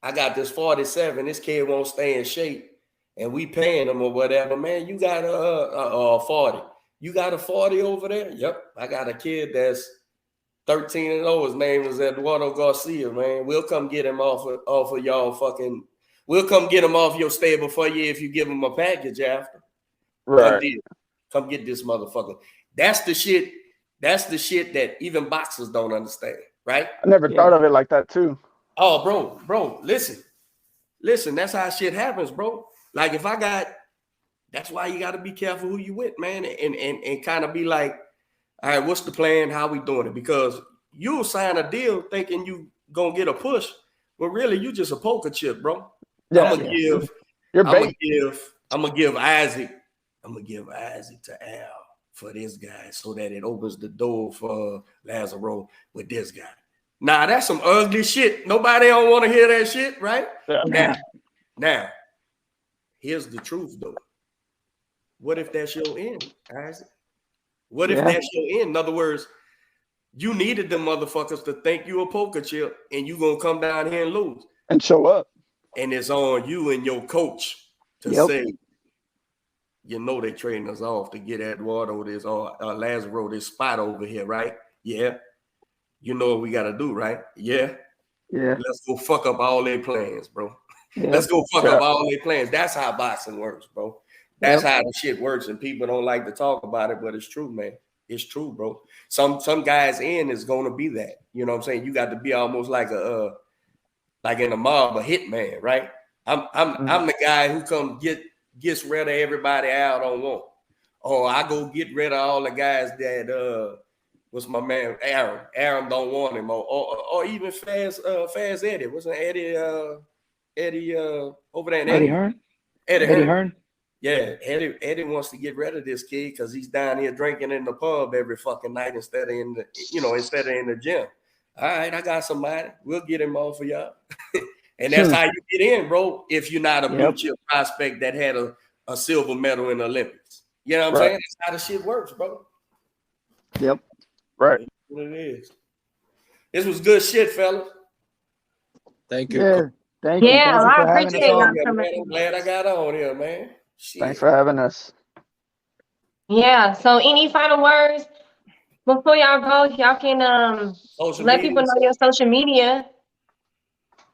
I got this 47. This kid won't stay in shape, and we paying him or whatever. Man, you got a 40. You got a 40 over there? Yep, I got a kid that's 13-0. His name is Eduardo Garcia. Man, we'll come get him off of y'all fucking. We'll come get him off your stable for you if you give him a package after. Right. Come get this motherfucker. That's the shit. That's the shit that even boxers don't understand, right? I never thought of it like that too. Oh, bro, listen. That's how shit happens, bro. Like if I got, that's why you got to be careful who you with, man, and kind of be like, all right, what's the plan? How we doing it? Because you'll sign a deal thinking you gonna get a push, but really you just a poker chip, bro. Yeah, I'm gonna give Isaac to Al for this guy so that it opens the door for Lazaro with this guy. Nah, that's some ugly shit. Nobody don't want to hear that shit, right? Yeah. Now, here's the truth though. What if that's your end, Isaac? What if that's your end? In other words, you needed them motherfuckers to think you a poker chip and you gonna come down here and lose. And show up. And it's on you and your coach to say, you know, they trading us off to get Eduardo this or Lazaro this spot over here, right? Yeah. You know what we got to do, right? Yeah. Let's go fuck up all their plans, bro. Let's go fuck up all their plans. That's how boxing works, bro. That's how the shit works, and people don't like to talk about it, but it's true, man. It's true, bro. Some guys in is going to be that. You know what I'm saying? You got to be almost like like in a mob, a hitman, right? I'm the guy who gets rid of everybody out on one. Or I go get rid of all the guys that what's my man Aaron? Aaron don't want him, or even Fast Eddie. What's that Eddie over there? Eddie Hearn. Eddie Hearn. Yeah, Eddie wants to get rid of this kid because he's down here drinking in the pub every fucking night instead of in the gym. All right, I got somebody. We'll get him off for y'all. And that's how you get in, bro, if you're not a blue chip prospect that had a silver medal in the Olympics. You know what I'm saying? That's how the shit works, bro. Yep. Right. That's what it is. This was good shit, fellas. Thank you. Yeah. Thank you. Yeah, Thank you I for having us appreciate on. y'all coming. I'm glad I got on here, man. Shit. Thanks for having us. Yeah. So, any final words before y'all go? Y'all can let people know your social media.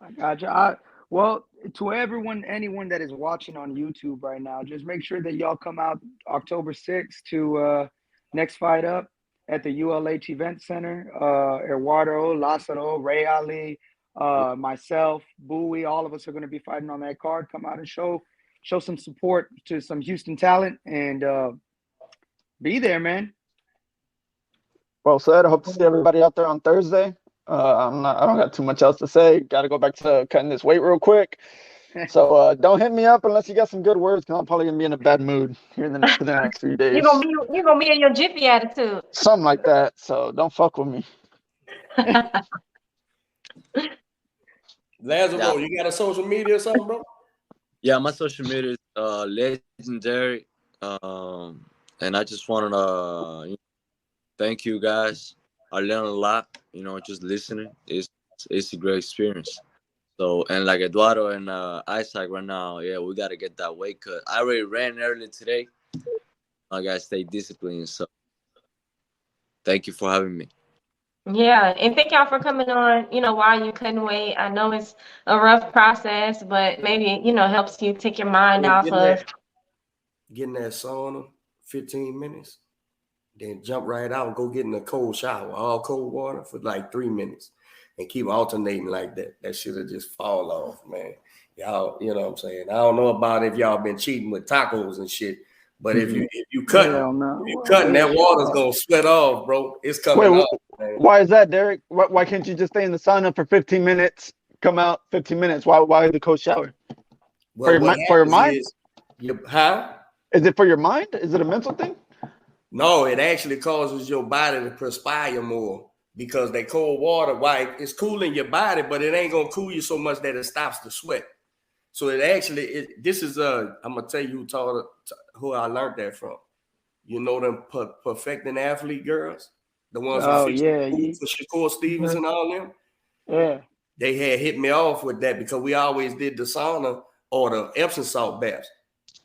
I got you. Well, to anyone that is watching on YouTube right now, just make sure that y'all come out October 6th to Next Fight Up at the ULH Event Center. Eduardo, Lazaro, Ray Ali, myself, Bowie, all of us are going to be fighting on that card. Come out and show some support to some Houston talent and be there, man. Well said. I hope to see everybody out there on Thursday. I don't got too much else to say. Got to go back to cutting this weight real quick. So don't hit me up unless you got some good words, because I'm probably gonna be in a bad mood here for the next few days. You're gonna be in your jiffy attitude. Something like that. So don't fuck with me. Lazaro, you got a social media or something, bro? Yeah, my social media is legendary. And I just wanted to thank you guys. I learned a lot, just listening. It's a great experience. So, and like Eduardo and Isaac right now, we got to get that weight cut. I already ran early today. I got to stay disciplined. So, thank you for having me. Yeah, and thank y'all for coming on, while you couldn't wait. I know it's a rough process, but maybe, helps you take your mind off of getting that sauna, 15 minutes, then jump right out and go get in a cold shower, all cold water for like 3 minutes and keep alternating like that. That shit will just fall off, man. Y'all, you know what I'm saying? I don't know about if y'all been cheating with tacos and shit, but if you cutting, that water's gonna sweat off, bro. It's coming off. Man. Why is that, Derek? Why can't you just stay in the sauna for 15 minutes, come out 15 minutes? Why the cold shower? Well, for your mind? Is it for your mind? Is it a mental thing? No, it actually causes your body to perspire more because that cold water, why it's cooling your body, but it ain't gonna cool you so much that it stops the sweat. So it actually, this is I'm gonna tell you who I learned that from. You know them perfecting athlete girls, the ones who fix the food for Shakur Stevens and all them. Yeah. They had hit me off with that because we always did the sauna or the Epsom salt baths.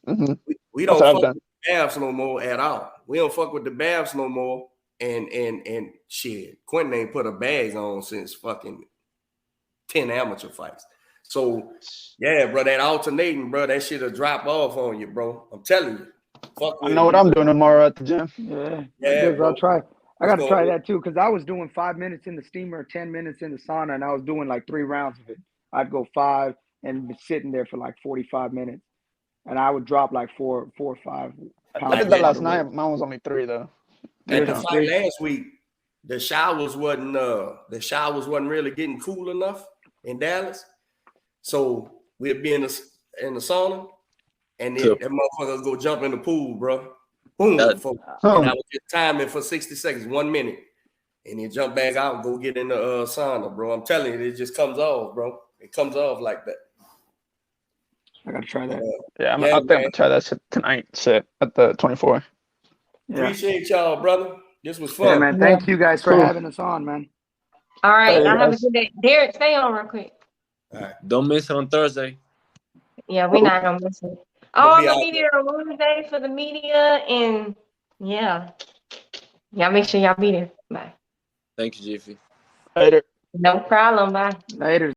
Mm-hmm. We don't fuck with the baths no more at all. We don't fuck with the baths no more. And shit, Quentin ain't put a bag on since fucking 10 amateur fights. So yeah, bro, that alternating, bro, that shit'll drop off on you, bro. I'm telling you. Fuck with I know what I'm doing tomorrow at the gym. Yeah, bro. I'll try. I got to try that too, because I was doing 5 minutes in the steamer, 10 minutes in the sauna, and I was doing like 3 rounds of it. I'd go 5 and be sitting there for like 45 minutes, and I would drop like 4 or 5 pounds. I did that last night. Mine was only 3 though. At the fight last week, the showers wasn't really getting cool enough in Dallas, so we'd be in the sauna, and then that motherfucker go jump in the pool, bro. Boom. And I would just time it for 60 seconds, 1 minute. And then jump back out and go get in the sauna, bro. I'm telling you, it just comes off, bro. It comes off like that. I got to try that. I think I'm going to try that shit tonight, at the 24. Yeah. Appreciate y'all, brother. This was fun. Yeah, man. Thank you guys for having us on, man. All right. Y'all have a good day. Derek, stay on real quick. All right. Don't miss it on Thursday. Yeah, we're not going to miss it. Oh, I'm going to be there on Wednesday for the media. And yeah. Y'all make sure y'all be there. Bye. Thank you, Jiffy. Later. No problem. Bye. Later.